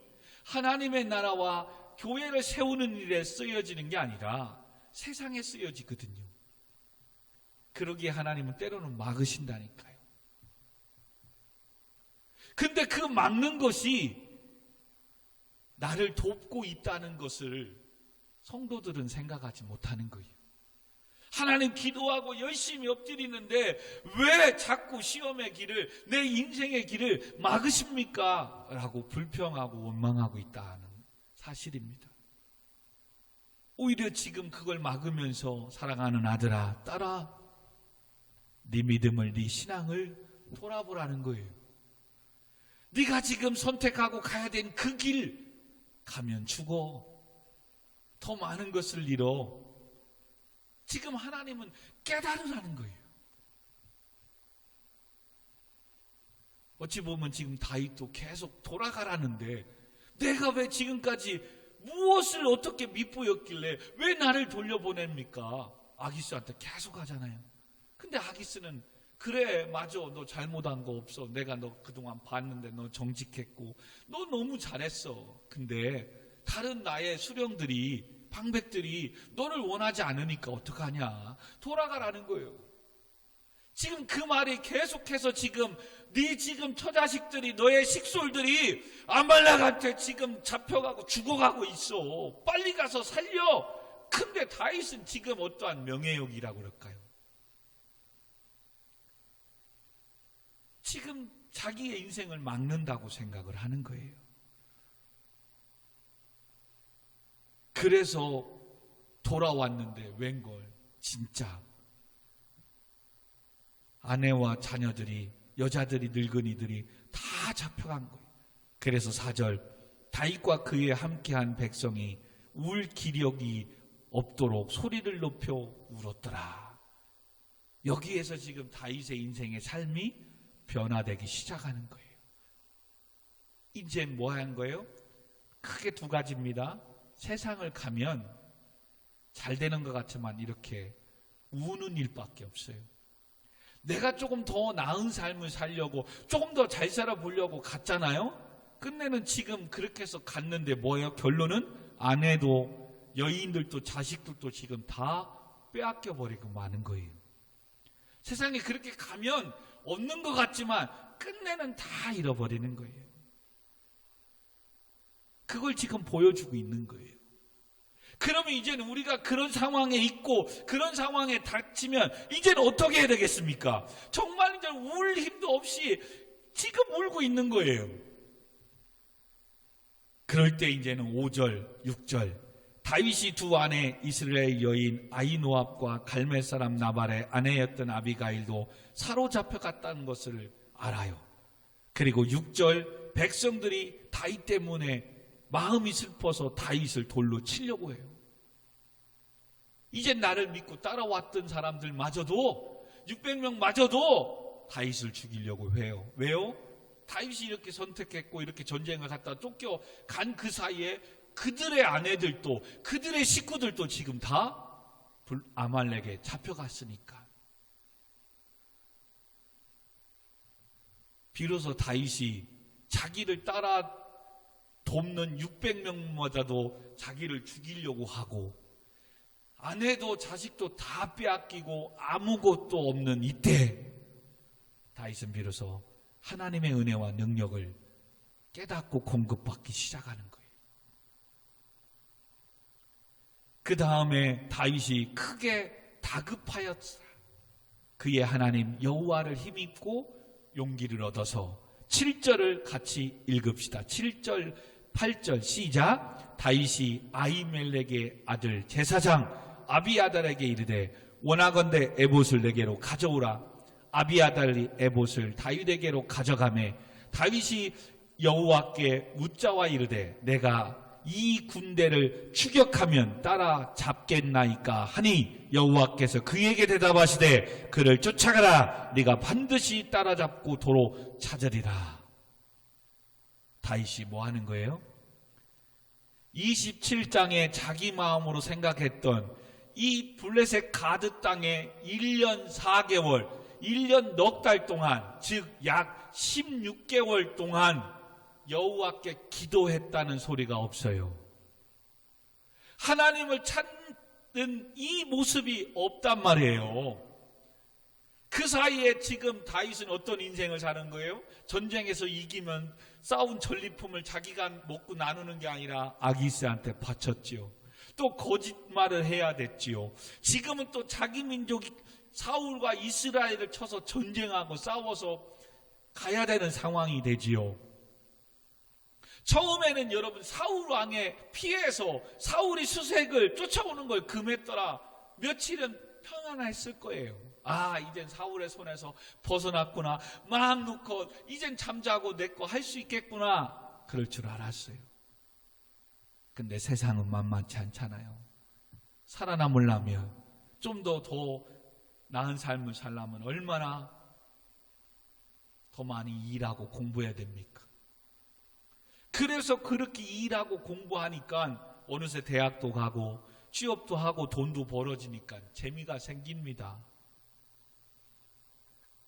하나님의 나라와 교회를 세우는 일에 쓰여지는 게 아니라 세상에 쓰여지거든요. 그러기에 하나님은 때로는 막으신다니까요. 근데 그 막는 것이 나를 돕고 있다는 것을 성도들은 생각하지 못하는 거예요. 하나님 기도하고 열심히 엎드리는데 왜 자꾸 시험의 길을, 내 인생의 길을 막으십니까? 라고 불평하고 원망하고 있다는 사실입니다. 오히려 지금 그걸 막으면서 사랑하는 아들아, 딸아, 네 믿음을, 네 신앙을 돌아보라는 거예요. 네가 지금 선택하고 가야 된 그 길 가면 죽어. 더 많은 것을 잃어. 지금 하나님은 깨달으라는 거예요. 어찌 보면 지금 다윗도 계속 돌아가라는데 내가 왜 지금까지 무엇을 어떻게 밉보였길래 왜 나를 돌려보냅니까? 아기스한테 계속 하잖아요. 근데 아기스는 그래, 맞아, 너 잘못한 거 없어. 내가 너 그동안 봤는데 너 정직했고 너 너무 잘했어. 근데 다른 나의 수령들이, 방백들이 너를 원하지 않으니까 어떡하냐. 돌아가라는 거예요. 지금 그 말이 계속해서 지금 네 지금 처자식들이, 너의 식솔들이 아말렉한테 지금 잡혀가고 죽어가고 있어. 빨리 가서 살려. 근데 다윗은 지금 어떠한 명예욕이라고 그럴까요? 지금 자기의 인생을 막는다고 생각을 하는 거예요. 그래서 돌아왔는데 웬걸 진짜 아내와 자녀들이, 여자들이, 늙은이들이 다 잡혀간 거예요. 그래서 4절, 다윗과 그에 함께한 백성이 울 기력이 없도록 소리를 높여 울었더라. 여기에서 지금 다윗의 인생의 삶이 변화되기 시작하는 거예요. 이제 뭐 한 거예요? 크게 두 가지입니다. 세상을 가면 잘 되는 것 같지만 이렇게 우는 일밖에 없어요. 내가 조금 더 나은 삶을 살려고, 조금 더 잘 살아보려고 갔잖아요. 끝내는 지금 그렇게 해서 갔는데 뭐예요? 결론은 아내도, 여인들도, 자식들도 지금 다 빼앗겨 버리고 마는 거예요. 세상에 그렇게 가면 없는 것 같지만 끝내는 다 잃어버리는 거예요. 그걸 지금 보여주고 있는 거예요. 그러면 이제는 우리가 그런 상황에 있고 그런 상황에 닥치면 이제는 어떻게 해야 되겠습니까? 정말 이제 울 힘도 없이 지금 울고 있는 거예요. 그럴 때 이제는 5절, 6절, 다윗이 두 아내 이스라엘 여인 아히노압과 갈멜 사람 나발의 아내였던 아비가일도 사로잡혀갔다는 것을 알아요. 그리고 6절, 백성들이 다윗 때문에 마음이 슬퍼서 다윗을 돌로 치려고 해요. 이제 나를 믿고 따라왔던 사람들마저도, 600명마저도 다윗을 죽이려고 해요. 왜요? 다윗이 이렇게 선택했고 이렇게 전쟁을 갔다 쫓겨간 그 사이에 그들의 아내들도, 그들의 식구들도 지금 다 아말렉에 잡혀갔으니까. 비로소 다윗이 자기를 따라 돕는 600명마저도 자기를 죽이려고 하고, 아내도 자식도 다 빼앗기고 아무것도 없는 이때 다윗은 비로소 하나님의 은혜와 능력을 깨닫고 공급받기 시작하는 거예요. 그 다음에 다윗이 크게 다급하였으나 그의 하나님 여호와를 힘입고 용기를 얻어서 7절을 같이 읽읍시다. 7절, 8절 시작. 다윗이 아히멜렉의 아들 제사장 아비아달에게 이르되 원하건대 에봇을 내게로 가져오라. 아비아달이 에봇을 다윗에게로 가져가매 다윗이 여호와께 묻자와 이르되 내가 이 군대를 추격하면 따라잡겠나이까 하니 여호와께서 그에게 대답하시되 그를 쫓아가라. 네가 반드시 따라잡고 도로 찾으리라. 다윗이 뭐 하는 거예요? 27장에 자기 마음으로 생각했던 이 블레셋 가드 땅에 1년 4개월, 1년 넉 달 동안, 즉 약 16개월 동안 여호와께 기도했다는 소리가 없어요. 하나님을 찾는 이 모습이 없단 말이에요. 그 사이에 지금 다윗은 어떤 인생을 사는 거예요? 전쟁에서 이기면 싸운 전리품을 자기가 먹고 나누는 게 아니라 아기스한테 바쳤지요. 또 거짓말을 해야 됐지요. 지금은 또 자기 민족이 사울과 이스라엘을 쳐서 전쟁하고 싸워서 가야 되는 상황이 되지요. 처음에는 여러분 사울 왕의 피해서 사울이 수색을 쫓아오는 걸 금했더라. 며칠은 평안했을 거예요. 아, 이젠 사울의 손에서 벗어났구나. 마음 놓고 이젠 잠자고 내 거 할 수 있겠구나. 그럴 줄 알았어요. 근데 세상은 만만치 않잖아요. 살아남으려면 좀 더 나은 삶을 살려면 얼마나 더 많이 일하고 공부해야 됩니까? 그래서 그렇게 일하고 공부하니까 어느새 대학도 가고 취업도 하고 돈도 벌어지니까 재미가 생깁니다.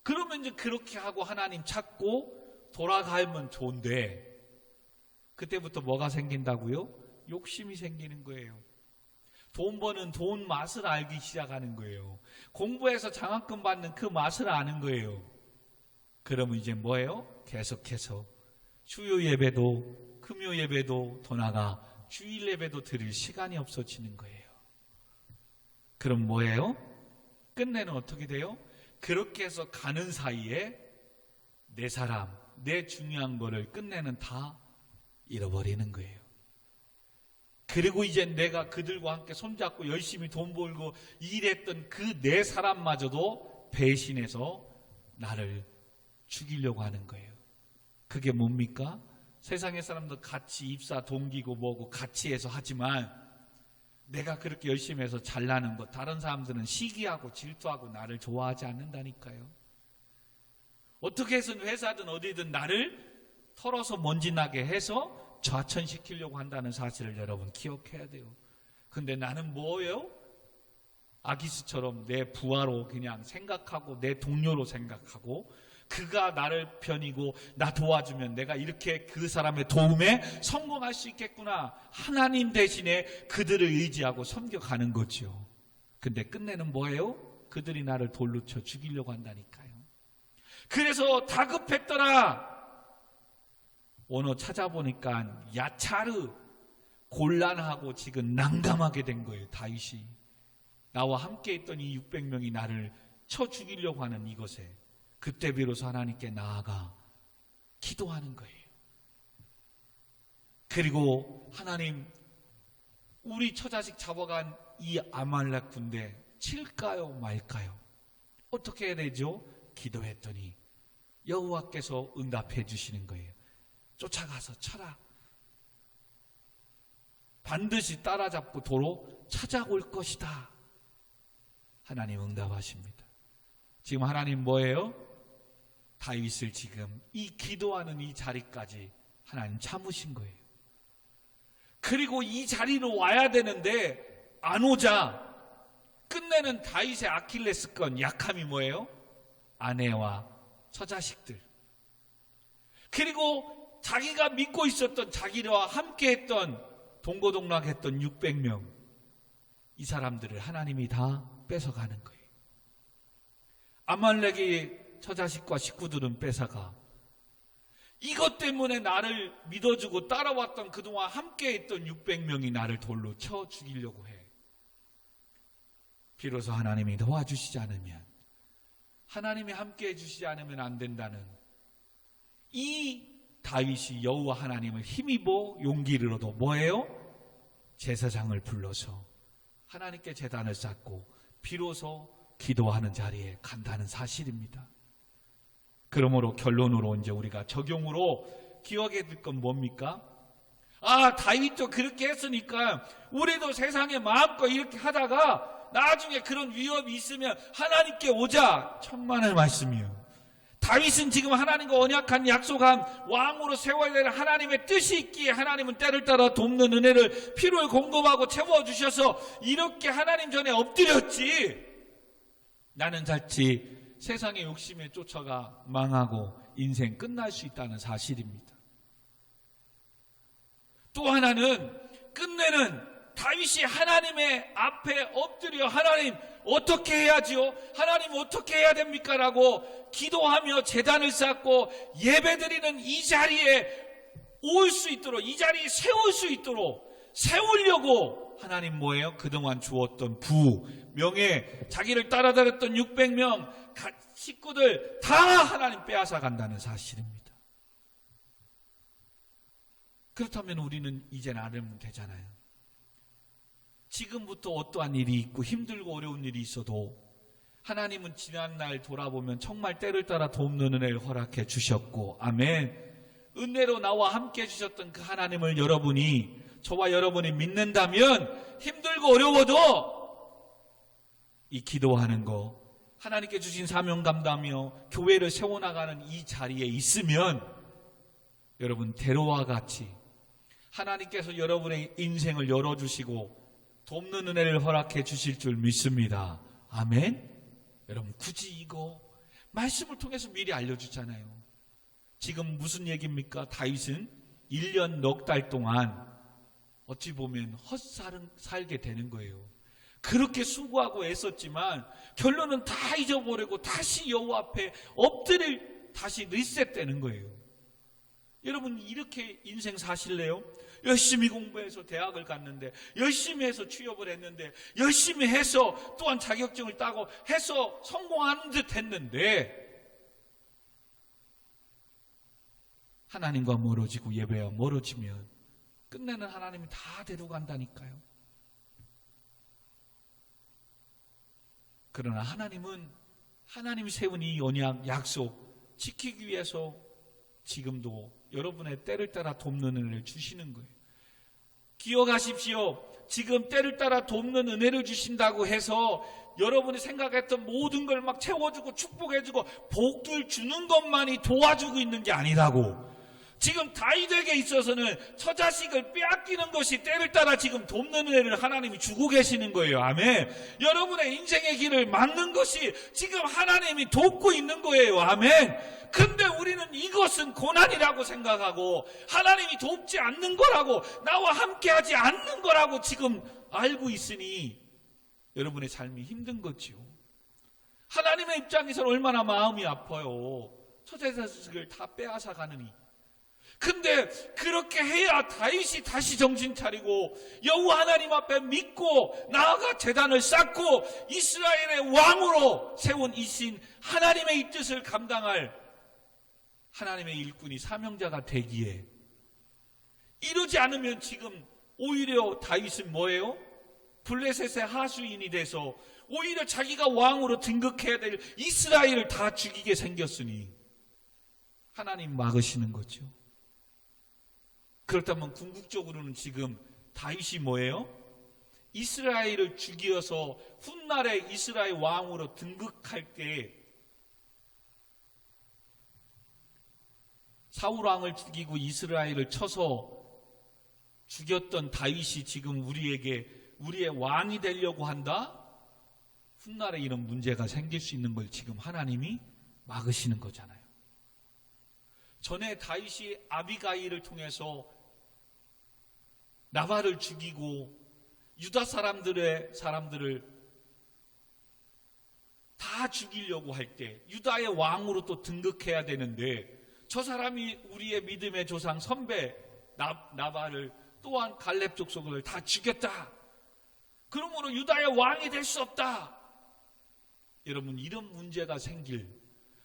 그러면 이제 그렇게 하고 하나님 찾고 돌아가면 좋은데 그때부터 뭐가 생긴다고요? 욕심이 생기는 거예요. 돈 버는 돈 맛을 알기 시작하는 거예요. 공부해서 장학금 받는 그 맛을 아는 거예요. 그러면 이제 뭐예요? 계속해서 수요 예배도 금요 예배도 더 나가 주일 예배도 드릴 시간이 없어지는 거예요. 그럼 뭐예요? 끝내는 어떻게 돼요? 그렇게 해서 가는 사이에 내 사람, 내 중요한 거를 끝내는 다 잃어버리는 거예요. 그리고 이제 내가 그들과 함께 손잡고 열심히 돈 벌고 일했던 그 내 사람마저도 배신해서 나를 죽이려고 하는 거예요. 그게 뭡니까? 세상의 사람들 같이 입사 동기고 뭐고 같이 해서 하지만 내가 그렇게 열심히 해서 잘나는 것 다른 사람들은 시기하고 질투하고 나를 좋아하지 않는다니까요. 어떻게 해서든 회사든 어디든 나를 털어서 먼지나게 해서 좌천시키려고 한다는 사실을 여러분 기억해야 돼요. 근데 나는 뭐예요? 아기스처럼 내 부하로 그냥 생각하고 내 동료로 생각하고 그가 나를 편이고 나 도와주면 내가 이렇게 그 사람의 도움에 성공할 수 있겠구나. 하나님 대신에 그들을 의지하고 섬겨가는 거죠. 근데 끝내는 뭐예요? 그들이 나를 돌로 쳐 죽이려고 한다니까요. 그래서 다급했더라. 오늘 찾아보니까 야차르 곤란하고 지금 난감하게 된 거예요. 다윗이 나와 함께 있던 이 600명이 나를 쳐 죽이려고 하는 이것에 그때 비로소 하나님께 나아가 기도하는 거예요. 그리고 하나님 우리 처자식 잡아간 이 아말렉 군대 칠까요 말까요? 어떻게 해야 되죠? 기도했더니 여호와께서 응답해 주시는 거예요. 쫓아가서 쳐라. 반드시 따라잡고 도로 찾아올 것이다. 하나님 응답하십니다. 지금 하나님 뭐예요? 다윗을 지금 이 기도하는 이 자리까지 하나님 참으신 거예요. 그리고 이 자리로 와야 되는데 안 오자 끝내는 다윗의 아킬레스건 약함이 뭐예요? 아내와 처자식들. 그리고 자기가 믿고 있었던 자기와 함께했던 동고동락했던 600명 이 사람들을 하나님이 다 뺏어가는 거예요. 아말렉의 처자식과 식구들은 뺏어가. 이것 때문에 나를 믿어주고 따라왔던 그동안 함께했던 600명이 나를 돌로 쳐 죽이려고 해. 비로소 하나님이 도와주시지 않으면, 하나님이 함께해 주시지 않으면 안 된다는 이 다윗이 여호와 하나님을 힘입어 용기를 얻어 뭐예요? 제사장을 불러서 하나님께 제단을 쌓고 비로소 기도하는 자리에 간다는 사실입니다. 그러므로 결론으로 이제 우리가 적용으로 기억해야 될 건 뭡니까? 아, 다윗도 그렇게 했으니까 우리도 세상에 마음껏 이렇게 하다가 나중에 그런 위협이 있으면 하나님께 오자. 천만의 말씀이요. 다윗은 지금 하나님과 언약한 약속한 왕으로 세워야 될 하나님의 뜻이 있기에 하나님은 때를 따라 돕는 은혜를 필요에 공급하고 채워주셔서 이렇게 하나님 전에 엎드렸지, 나는 자칫 세상의 욕심에 쫓아가 망하고 인생 끝날 수 있다는 사실입니다. 또 하나는 끝내는 다윗이 하나님의 앞에 엎드려 하나님 어떻게 해야지요? 하나님 어떻게 해야 됩니까? 라고 기도하며 제단을 쌓고 예배드리는 이 자리에 올 수 있도록, 이 자리에 세울 수 있도록 세우려고 하나님 뭐예요? 그동안 주었던 부, 명예, 자기를 따라다녔던 600명 식구들 다 하나님 빼앗아 간다는 사실입니다. 그렇다면 우리는 이제 안 하면 되잖아요. 지금부터 어떠한 일이 있고 힘들고 어려운 일이 있어도 하나님은 지난날 돌아보면 정말 때를 따라 돕는 은혜를 허락해 주셨고, 아멘. 은혜로 나와 함께 해주셨던 그 하나님을 여러분이, 저와 여러분이 믿는다면 힘들고 어려워도 이 기도하는 거, 하나님께 주신 사명 감당하며 교회를 세워나가는 이 자리에 있으면 여러분 대로와 같이 하나님께서 여러분의 인생을 열어주시고 돕는 은혜를 허락해 주실 줄 믿습니다. 아멘. 여러분 굳이 이거 말씀을 통해서 미리 알려주잖아요. 지금 무슨 얘기입니까? 다윗은 1년 넉 달 동안 어찌 보면 헛살은 살게 되는 거예요. 그렇게 수고하고 애썼지만 결론은 다 잊어버리고 다시 여호와 앞에 엎드릴, 다시 리셋되는 거예요. 여러분 이렇게 인생 사실래요? 열심히 공부해서 대학을 갔는데, 열심히 해서 취업을 했는데, 열심히 해서 또한 자격증을 따고 해서 성공하는 듯 했는데 하나님과 멀어지고 예배와 멀어지면 끝내는 하나님이 다 데려간다니까요. 그러나 하나님은 하나님이 세운 이 언약, 약속 지키기 위해서 지금도 여러분의 때를 따라 돕는 은혜를 주시는 거예요. 기억하십시오. 지금 때를 따라 돕는 은혜를 주신다고 해서 여러분이 생각했던 모든 걸 막 채워주고 축복해주고 복들 주는 것만이 도와주고 있는 게 아니라고. 지금 다윗에게 있어서는 처자식을 빼앗기는 것이 때를 따라 지금 돕는 은혜를 하나님이 주고 계시는 거예요. 아멘. 여러분의 인생의 길을 막는 것이 지금 하나님이 돕고 있는 거예요. 아멘. 근데 우리는 이것은 고난이라고 생각하고 하나님이 돕지 않는 거라고, 나와 함께하지 않는 거라고 지금 알고 있으니 여러분의 삶이 힘든 거지요. 하나님의 입장에서는 얼마나 마음이 아파요. 처자식을 다 빼앗아 가느니. 근데 그렇게 해야 다윗이 다시 정신 차리고 여호와 하나님 앞에 믿고 나아가 제단을 쌓고 이스라엘의 왕으로 세운 이신 하나님의 이 뜻을 감당할 하나님의 일꾼이, 사명자가 되기에, 이러지 않으면 지금 오히려 다윗은 뭐예요? 블레셋의 하수인이 돼서 오히려 자기가 왕으로 등극해야 될 이스라엘을 다 죽이게 생겼으니 하나님 막으시는 거죠. 그렇다면 궁극적으로는 지금 다윗이 뭐예요? 이스라엘을 죽이어서 훗날에 이스라엘 왕으로 등극할 때 사울 왕을 죽이고 이스라엘을 쳐서 죽였던 다윗이 지금 우리의 왕이 되려고 한다? 훗날에 이런 문제가 생길 수 있는 걸 지금 하나님이 막으시는 거잖아요. 전에 다윗이 아비가일을 통해서 나발을 죽이고 유다 사람들을 다 죽이려고 할 때 유다의 왕으로 또 등극해야 되는데, 저 사람이 우리의 믿음의 조상 선배 나발을 또한 갈렙 족속을 다 죽였다. 그러므로 유다의 왕이 될 수 없다. 여러분 이런 문제가 생길,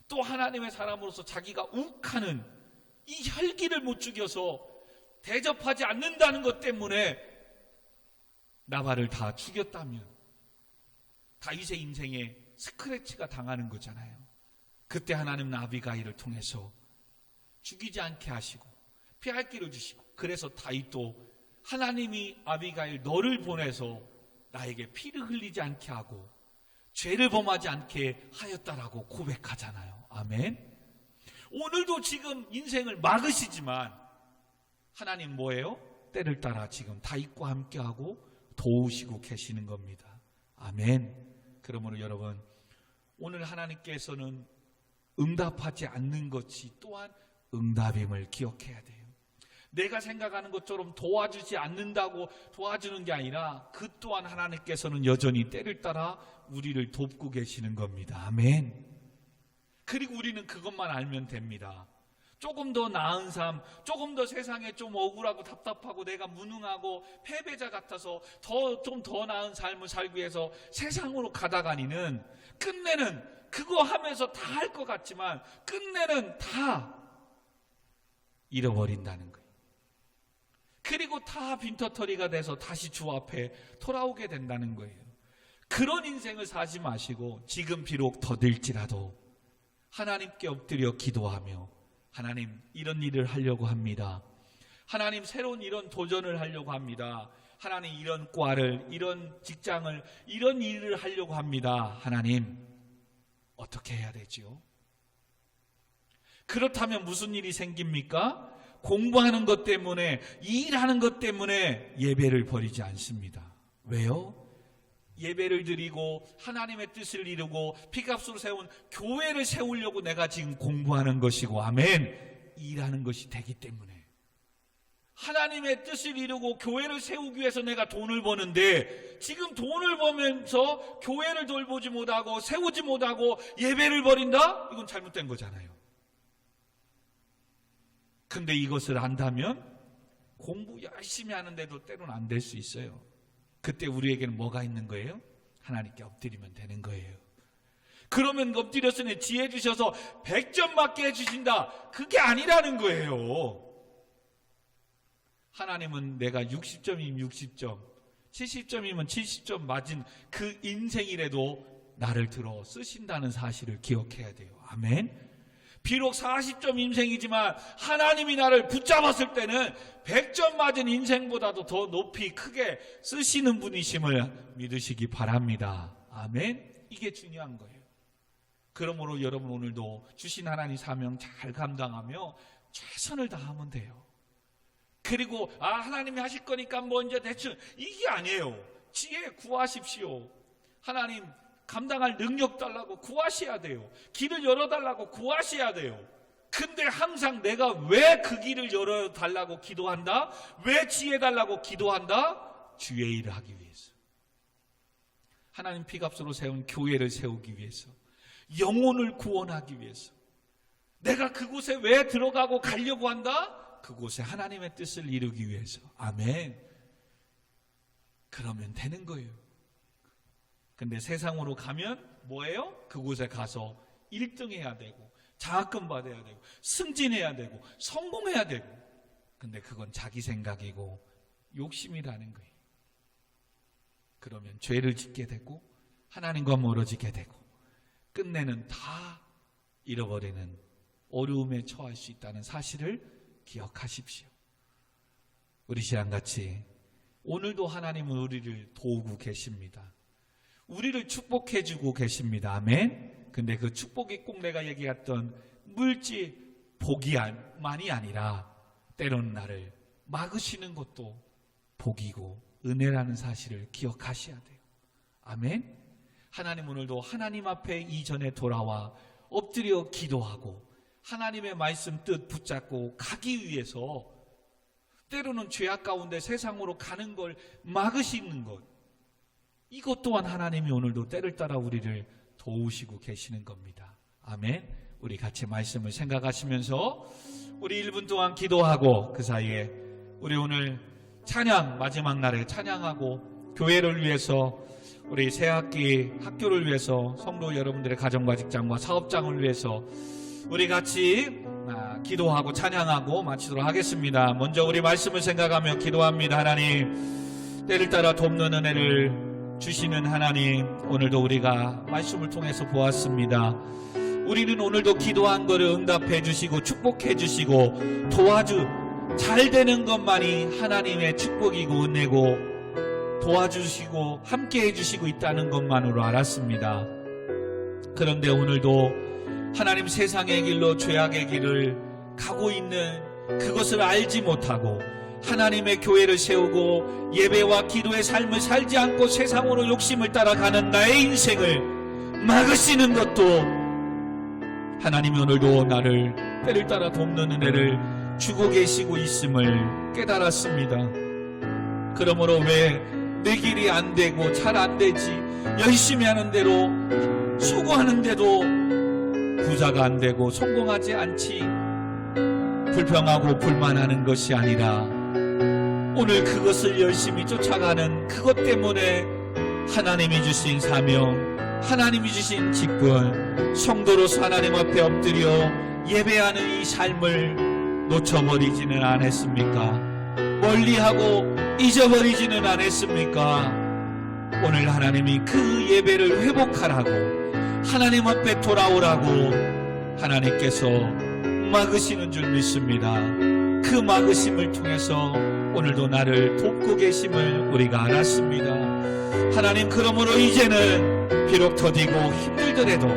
또 하나님의 사람으로서 자기가 욱하는 이 혈기를 못 죽여서 대접하지 않는다는 것 때문에 나발을 다 죽였다면 다윗의 인생에 스크래치가 당하는 거잖아요. 그때 하나님은 아비가일을 통해서 죽이지 않게 하시고 피할 길을 주시고, 그래서 다윗도 하나님이 아비가일 너를 보내서 나에게 피를 흘리지 않게 하고 죄를 범하지 않게 하였다라고 고백하잖아요. 아멘. 오늘도 지금 인생을 막으시지만 하나님 뭐예요? 때를 따라 지금 다윗과 함께하고 도우시고 계시는 겁니다. 아멘. 그러므로 여러분, 오늘 하나님께서는 응답하지 않는 것이 또한 응답임을 기억해야 돼요. 내가 생각하는 것처럼 도와주지 않는다고 도와주는 게 아니라 그 또한 하나님께서는 여전히 때를 따라 우리를 돕고 계시는 겁니다. 아멘. 그리고 우리는 그것만 알면 됩니다. 조금 더 나은 삶, 조금 더 세상에 좀 억울하고 답답하고 내가 무능하고 패배자 같아서 좀 더 나은 삶을 살기 위해서 세상으로 가다가니는 끝내는 그거 하면서 다 할 것 같지만 끝내는 다 잃어버린다는 거예요. 그리고 다 빈터터리가 돼서 다시 주 앞에 돌아오게 된다는 거예요. 그런 인생을 사지 마시고 지금 비록 더딜지라도 하나님께 엎드려 기도하며 하나님 이런 일을 하려고 합니다. 하나님 새로운 이런 도전을 하려고 합니다. 하나님 이런 과를, 이런 직장을, 이런 일을 하려고 합니다. 하나님 어떻게 해야 되지요? 그렇다면 무슨 일이 생깁니까? 공부하는 것 때문에, 일하는 것 때문에 예배를 버리지 않습니다. 왜요? 예배를 드리고 하나님의 뜻을 이루고 피값으로 세운 교회를 세우려고 내가 지금 공부하는 것이고, 아멘, 일하는 것이 되기 때문에 하나님의 뜻을 이루고 교회를 세우기 위해서 내가 돈을 버는데 지금 돈을 벌면서 교회를 돌보지 못하고 세우지 못하고 예배를 버린다? 이건 잘못된 거잖아요. 근데 이것을 안다면 공부 열심히 하는데도 때로는 안 될 수 있어요. 그때 우리에게는 뭐가 있는 거예요? 하나님께 엎드리면 되는 거예요. 그러면 엎드렸으니 지혜 주셔서 100점 맞게 해주신다. 그게 아니라는 거예요. 하나님은 내가 60점이면 60점, 70점이면 70점 맞은 그 인생이라도 나를 들어 쓰신다는 사실을 기억해야 돼요. 아멘. 비록 40점 인생이지만 하나님이 나를 붙잡았을 때는 100점 맞은 인생보다도 더 높이 크게 쓰시는 분이심을 믿으시기 바랍니다. 아멘. 이게 중요한 거예요. 그러므로 여러분 오늘도 주신 하나님 사명 잘 감당하며 최선을 다하면 돼요. 그리고 하나님이 하실 거니까 먼저 대충, 이게 아니에요. 지혜 구하십시오. 하나님 감당할 능력 달라고 구하셔야 돼요. 길을 열어달라고 구하셔야 돼요. 근데 항상 내가 왜 그 길을 열어달라고 기도한다? 왜 지혜 달라고 기도한다? 주의 일을 하기 위해서, 하나님 피값으로 세운 교회를 세우기 위해서, 영혼을 구원하기 위해서. 내가 그곳에 왜 들어가고 가려고 한다? 그곳에 하나님의 뜻을 이루기 위해서. 아멘. 그러면 되는 거예요. 근데 세상으로 가면 뭐예요? 그곳에 가서 1등 해야 되고 장학금 받아야 되고 승진해야 되고 성공해야 되고. 근데 그건 자기 생각이고 욕심이라는 거예요. 그러면 죄를 짓게 되고 하나님과 멀어지게 되고 끝내는 다 잃어버리는 어려움에 처할 수 있다는 사실을 기억하십시오. 우리 시간같이 오늘도 하나님은 우리를 도우고 계십니다. 우리를 축복해주고 계십니다. 아멘. 근데 그 축복이 꼭 내가 얘기했던 물질 복이만이 아니라 때로는 나를 막으시는 것도 복이고 은혜라는 사실을 기억하셔야 돼요. 아멘. 하나님 오늘도 하나님 앞에 이전에 돌아와 엎드려 기도하고 하나님의 말씀 뜻 붙잡고 가기 위해서 때로는 죄악 가운데 세상으로 가는 걸 막으시는 것, 이것 또한 하나님이 오늘도 때를 따라 우리를 도우시고 계시는 겁니다. 아멘. 우리 같이 말씀을 생각하시면서 우리 1분 동안 기도하고 그 사이에 우리 오늘 찬양 마지막 날에 찬양하고 교회를 위해서 우리 새학기 학교를 위해서 성도 여러분들의 가정과 직장과 사업장을 위해서 우리 같이 기도하고 찬양하고 마치도록 하겠습니다. 먼저 우리 말씀을 생각하며 기도합니다. 하나님, 때를 따라 돕는 은혜를 주시는 하나님, 오늘도 우리가 말씀을 통해서 보았습니다. 우리는 오늘도 기도한 것을 응답해 주시고 축복해 주시고 잘 되는 것만이 하나님의 축복이고 은혜고 도와주시고 함께 해주시고 있다는 것만으로 알았습니다. 그런데 오늘도 하나님 세상의 길로 죄악의 길을 가고 있는 그것을 알지 못하고 하나님의 교회를 세우고 예배와 기도의 삶을 살지 않고 세상으로 욕심을 따라가는 나의 인생을 막으시는 것도 하나님이 오늘도 나를 때를 따라 돕는 은혜를 주고 계시고 있음을 깨달았습니다. 그러므로 왜 내 길이 안 되고 잘 안 되지, 열심히 하는 대로 수고하는데도 부자가 안 되고 성공하지 않지, 불평하고 불만하는 것이 아니라 오늘 그것을 열심히 쫓아가는 그것 때문에 하나님이 주신 사명, 하나님이 주신 직분, 성도로서 하나님 앞에 엎드려 예배하는 이 삶을 놓쳐버리지는 않았습니까? 멀리하고 잊어버리지는 않았습니까? 오늘 하나님이 그 예배를 회복하라고, 하나님 앞에 돌아오라고 하나님께서 막으시는 줄 믿습니다. 그 막으심을 통해서 오늘도 나를 돕고 계심을 우리가 알았습니다. 하나님, 그러므로 이제는 비록 더디고 힘들더라도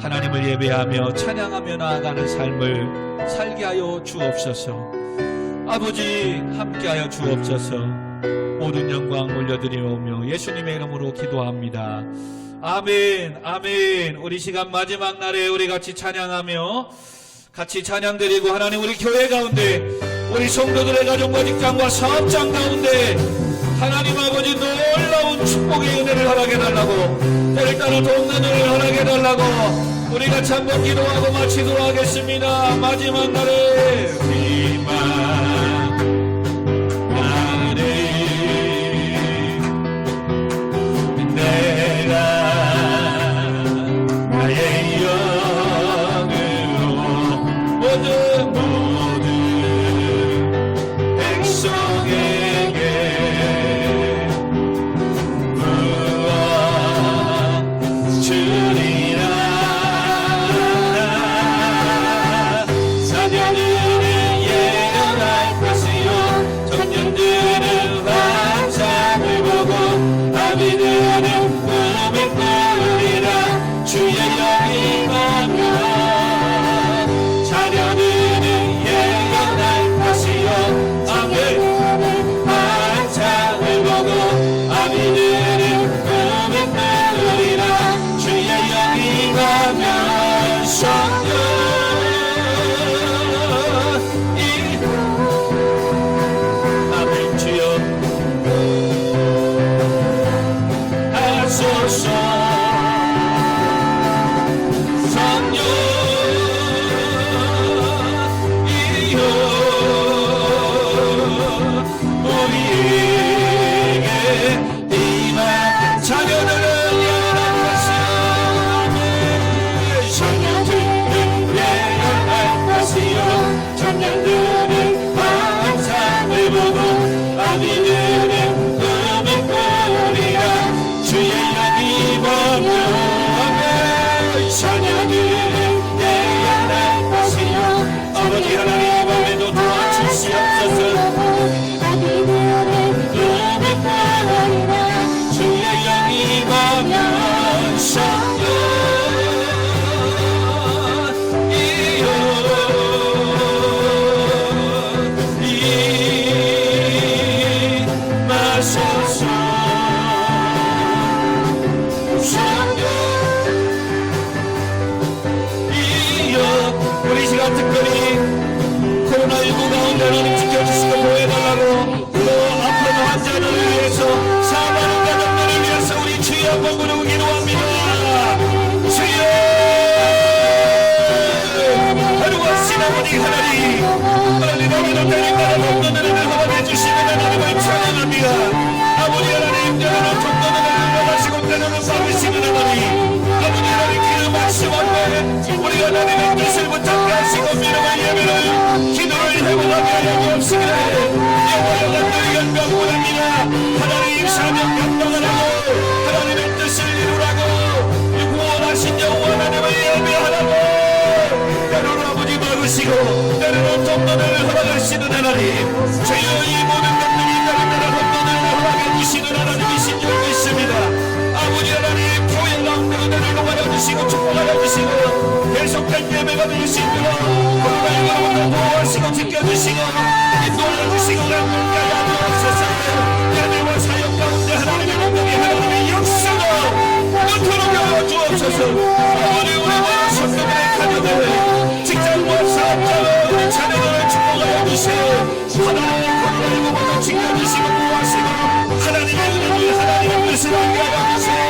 하나님을 예배하며 찬양하며 나아가는 삶을 살게 하여 주옵소서. 아버지, 함께하여 주옵소서. 모든 영광 올려드리오며 예수님의 이름으로 기도합니다. 아멘, 아멘. 우리 시간 마지막 날에 우리 같이 찬양하며 같이 찬양 드리고, 하나님 우리 교회 가운데 우리 성도들의 가정과 직장과 사업장 가운데 하나님 아버지 놀라운 축복의 은혜를 허락해달라고, 때를 따라 돕는 은혜를 허락해달라고 우리 같이 한번 기도하고 마치도록 하겠습니다. 마지막 날에 특별히 코로나19 가운데 하나님 지켜주시고 보호해달라고, 또 아픈 환자들을 위해서, 사망한 가족들을 위해서 우리 주여 한번 부르고 기도합니다. 주여, 하루하신 아버지 하나님, 빨리 너희는 때를 따라 돕는 은혜를 허락해주시는 하나님을 찬양합니다. 아버지 하나님, 때로는 돕는 은혜를 허락하시고 때로는 받으시는 하나님, 아버지 하나님, 그 말씀 앞에 우리가 하나님의 뜻을 붙잡게 하시고 믿음의 예배를, 기도를 회복하게 하여 주옵시기를 여호와여 너희가 명분합니다. 하나님 사명 감당하라고, 하나님의 뜻을 이루라고, 구원하신 여호와 하나님을 예배하라고, 때로는 아버지 막으시고 때로는 돕는을 허락하시는 하나님, 주여 이 모든 것들이 때를 따라 돕는을 허락해 주시는 하나님이신 줄 믿습니다. 아버지 하나님, 교회 가운데 은혜를 허락해 주시고 축복하여 주시고 거룩한 예배가 될 수 있도록 코로나19로부터 보호하시고 지켜주시고 인도하여주시고 강건까지 하옵소서. 예배와 사역 가운데 하나님의 능력이 하나님의 역사가 넘쳐나게 하여 주옵소서. 아버지 우리와 성도들의 가족들 직장과 사업자와 우리 자녀들을 축복하여 주세요. 하나님의 코로나19부터 지켜주시고 보호하시고 하나님의 은혜를 하나님의 뜻을 알게 하여 주세요.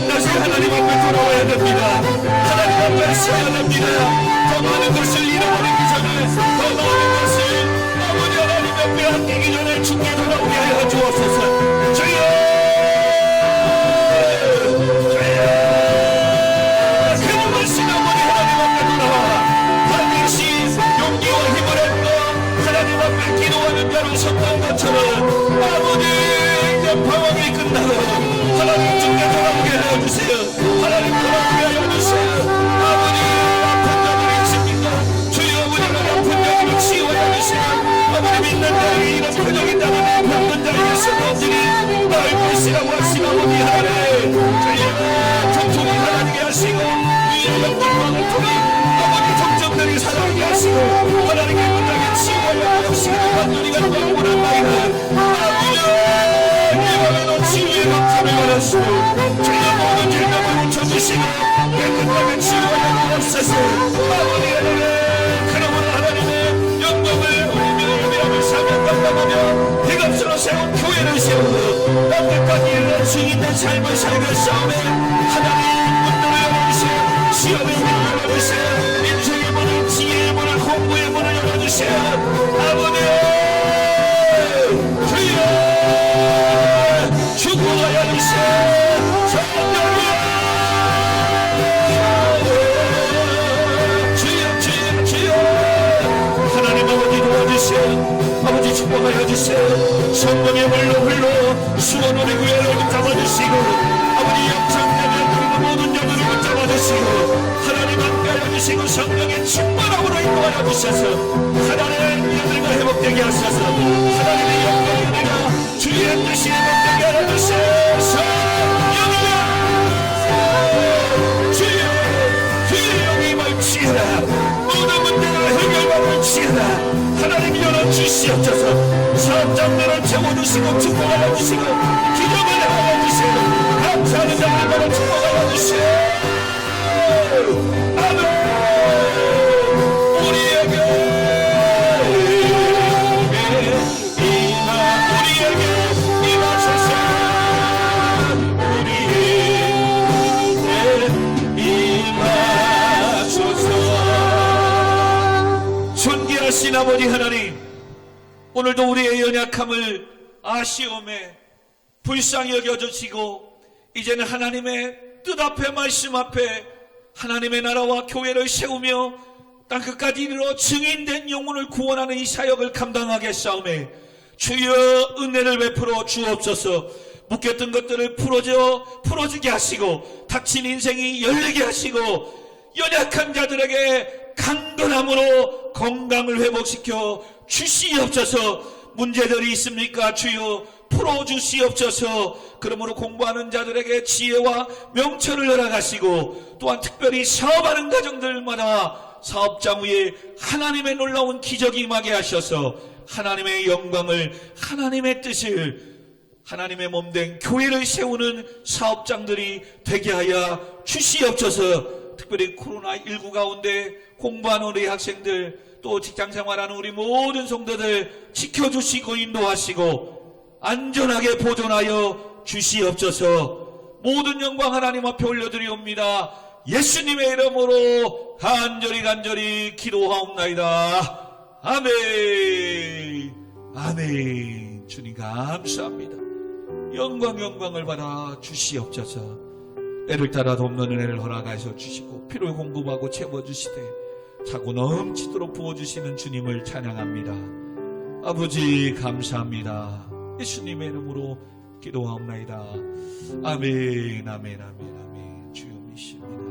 다시 하나님 앞에 돌아와야 됩니다. 하나님 앞에 서야 됩니다. 더 많은 것을 잃어버리기 전에 더 많은 것을 아버지 하나님 앞에 아끼기 전에 죽게 돌아오게 하여 주옵소서. 주여 그분하신 아버지 하나님 앞에 돌아와 반드시 용기와 힘을 얻고 하나님 앞에 기도하는 자로 섰던 것처럼 아버지 이제 방황이 끝나고 하나님 주께 돌아오게 하여 주세요. 하나님 돌아오게 하여 주세요. 아버지 아픈 자들이 있습니까? 주여 아버지 아픈 자들을 치유하여 주세요. 아버지 믿는 자들이 이런 표정이 있다면 병든 자에게서 너희들이 나을 것이라고 하시고 아버지 하나님 주여 통통이 살아나게 하시고 위의 영광을 통해 아버지 정점들이 살아나게 하시고 하나님의 문장에 치유하여 주시기를 간절히가 원하는 나이는 아버지 치유의 감사를 받았으며 주여 모든 질병을 고쳐주시고 깨끗하게 치유하여 주옵소서. 아버지 하나님 그러므로 하나님의 영광을 우리 예배함을 사명 감당하며 대감스러 세운 교회를 세우고 언제까지 일할 수 있는 삶을 살게 싸움에 하나님 문들을 열어주세요. 시험의 문을 열어주세요. 인생의 문을 지혜의 문을 공부의 문을 열어주세요. 아버지 주여 축복하여 주세요. 성령이여 주여 주여 주여 하나님 아버지 도와주세요. 아버지 축복하여 주세요. 성령의 물로 흘러 수원 우리 교회를 붙잡아주시고 아버지 영창되는 그리고 모든 자들을 붙잡아주시고 하나님 함께하여 주시고 성령의 충만함으로 인도하여 주셔서 하나님의 은혜가 회복되게 하셔서 하나님의 영광의 은혜가 주의 뜻이 회복되게 하여 주셔서 주의 영이 임할지어다. 모든 문제가 해결받을 지어다. 하나님 열어주시옵소서. 사업장들을 채워주시고 축복하여 주시고 기적을 하여 주시고 감사하는 자들을 축복하여 주시고 아멘. 존귀하신 아버지 하나님, 오늘도 우리의 연약함을 아시오매 불쌍히 여겨주시고 이제는 하나님의 뜻 앞에 말씀 앞에 하나님의 나라와 교회를 세우며 땅끝까지 이르러 증인된 영혼을 구원하는 이 사역을 감당하게 싸움에 주여 은혜를 베풀어 주옵소서. 묶였던 것들을 풀어지게 하시고 닫힌 인생이 열리게 하시고 연약한 자들에게 강건함으로 건강을 회복시켜 주시옵소서. 문제들이 있습니까? 주여 풀어주시옵소서. 그러므로 공부하는 자들에게 지혜와 명철을 허락하시고 또한 특별히 사업하는 가정들마다 사업장 위에 하나님의 놀라운 기적이 임하게 하셔서 하나님의 영광을 하나님의 뜻을 하나님의 몸된 교회를 세우는 사업장들이 되게 하여 주시옵소서. 특별히 코로나19 가운데 공부하는 우리 학생들 또 직장생활하는 우리 모든 성도들 지켜주시고 인도하시고 안전하게 보존하여 주시옵소서. 모든 영광 하나님 앞에 올려드리옵니다. 예수님의 이름으로 간절히 기도하옵나이다. 아멘. 아멘. 주님 감사합니다. 영광을 받아 주시옵소서. 애를 따라 돕는 은혜를 허락하셔 주시고 필요를 공급하고 채워주시되 차고 넘치도록 부어주시는 주님을 찬양합니다. 아버지 감사합니다. 예수님의 이름으로 기도하옵나이다. 아멘. 주여 믿습니다.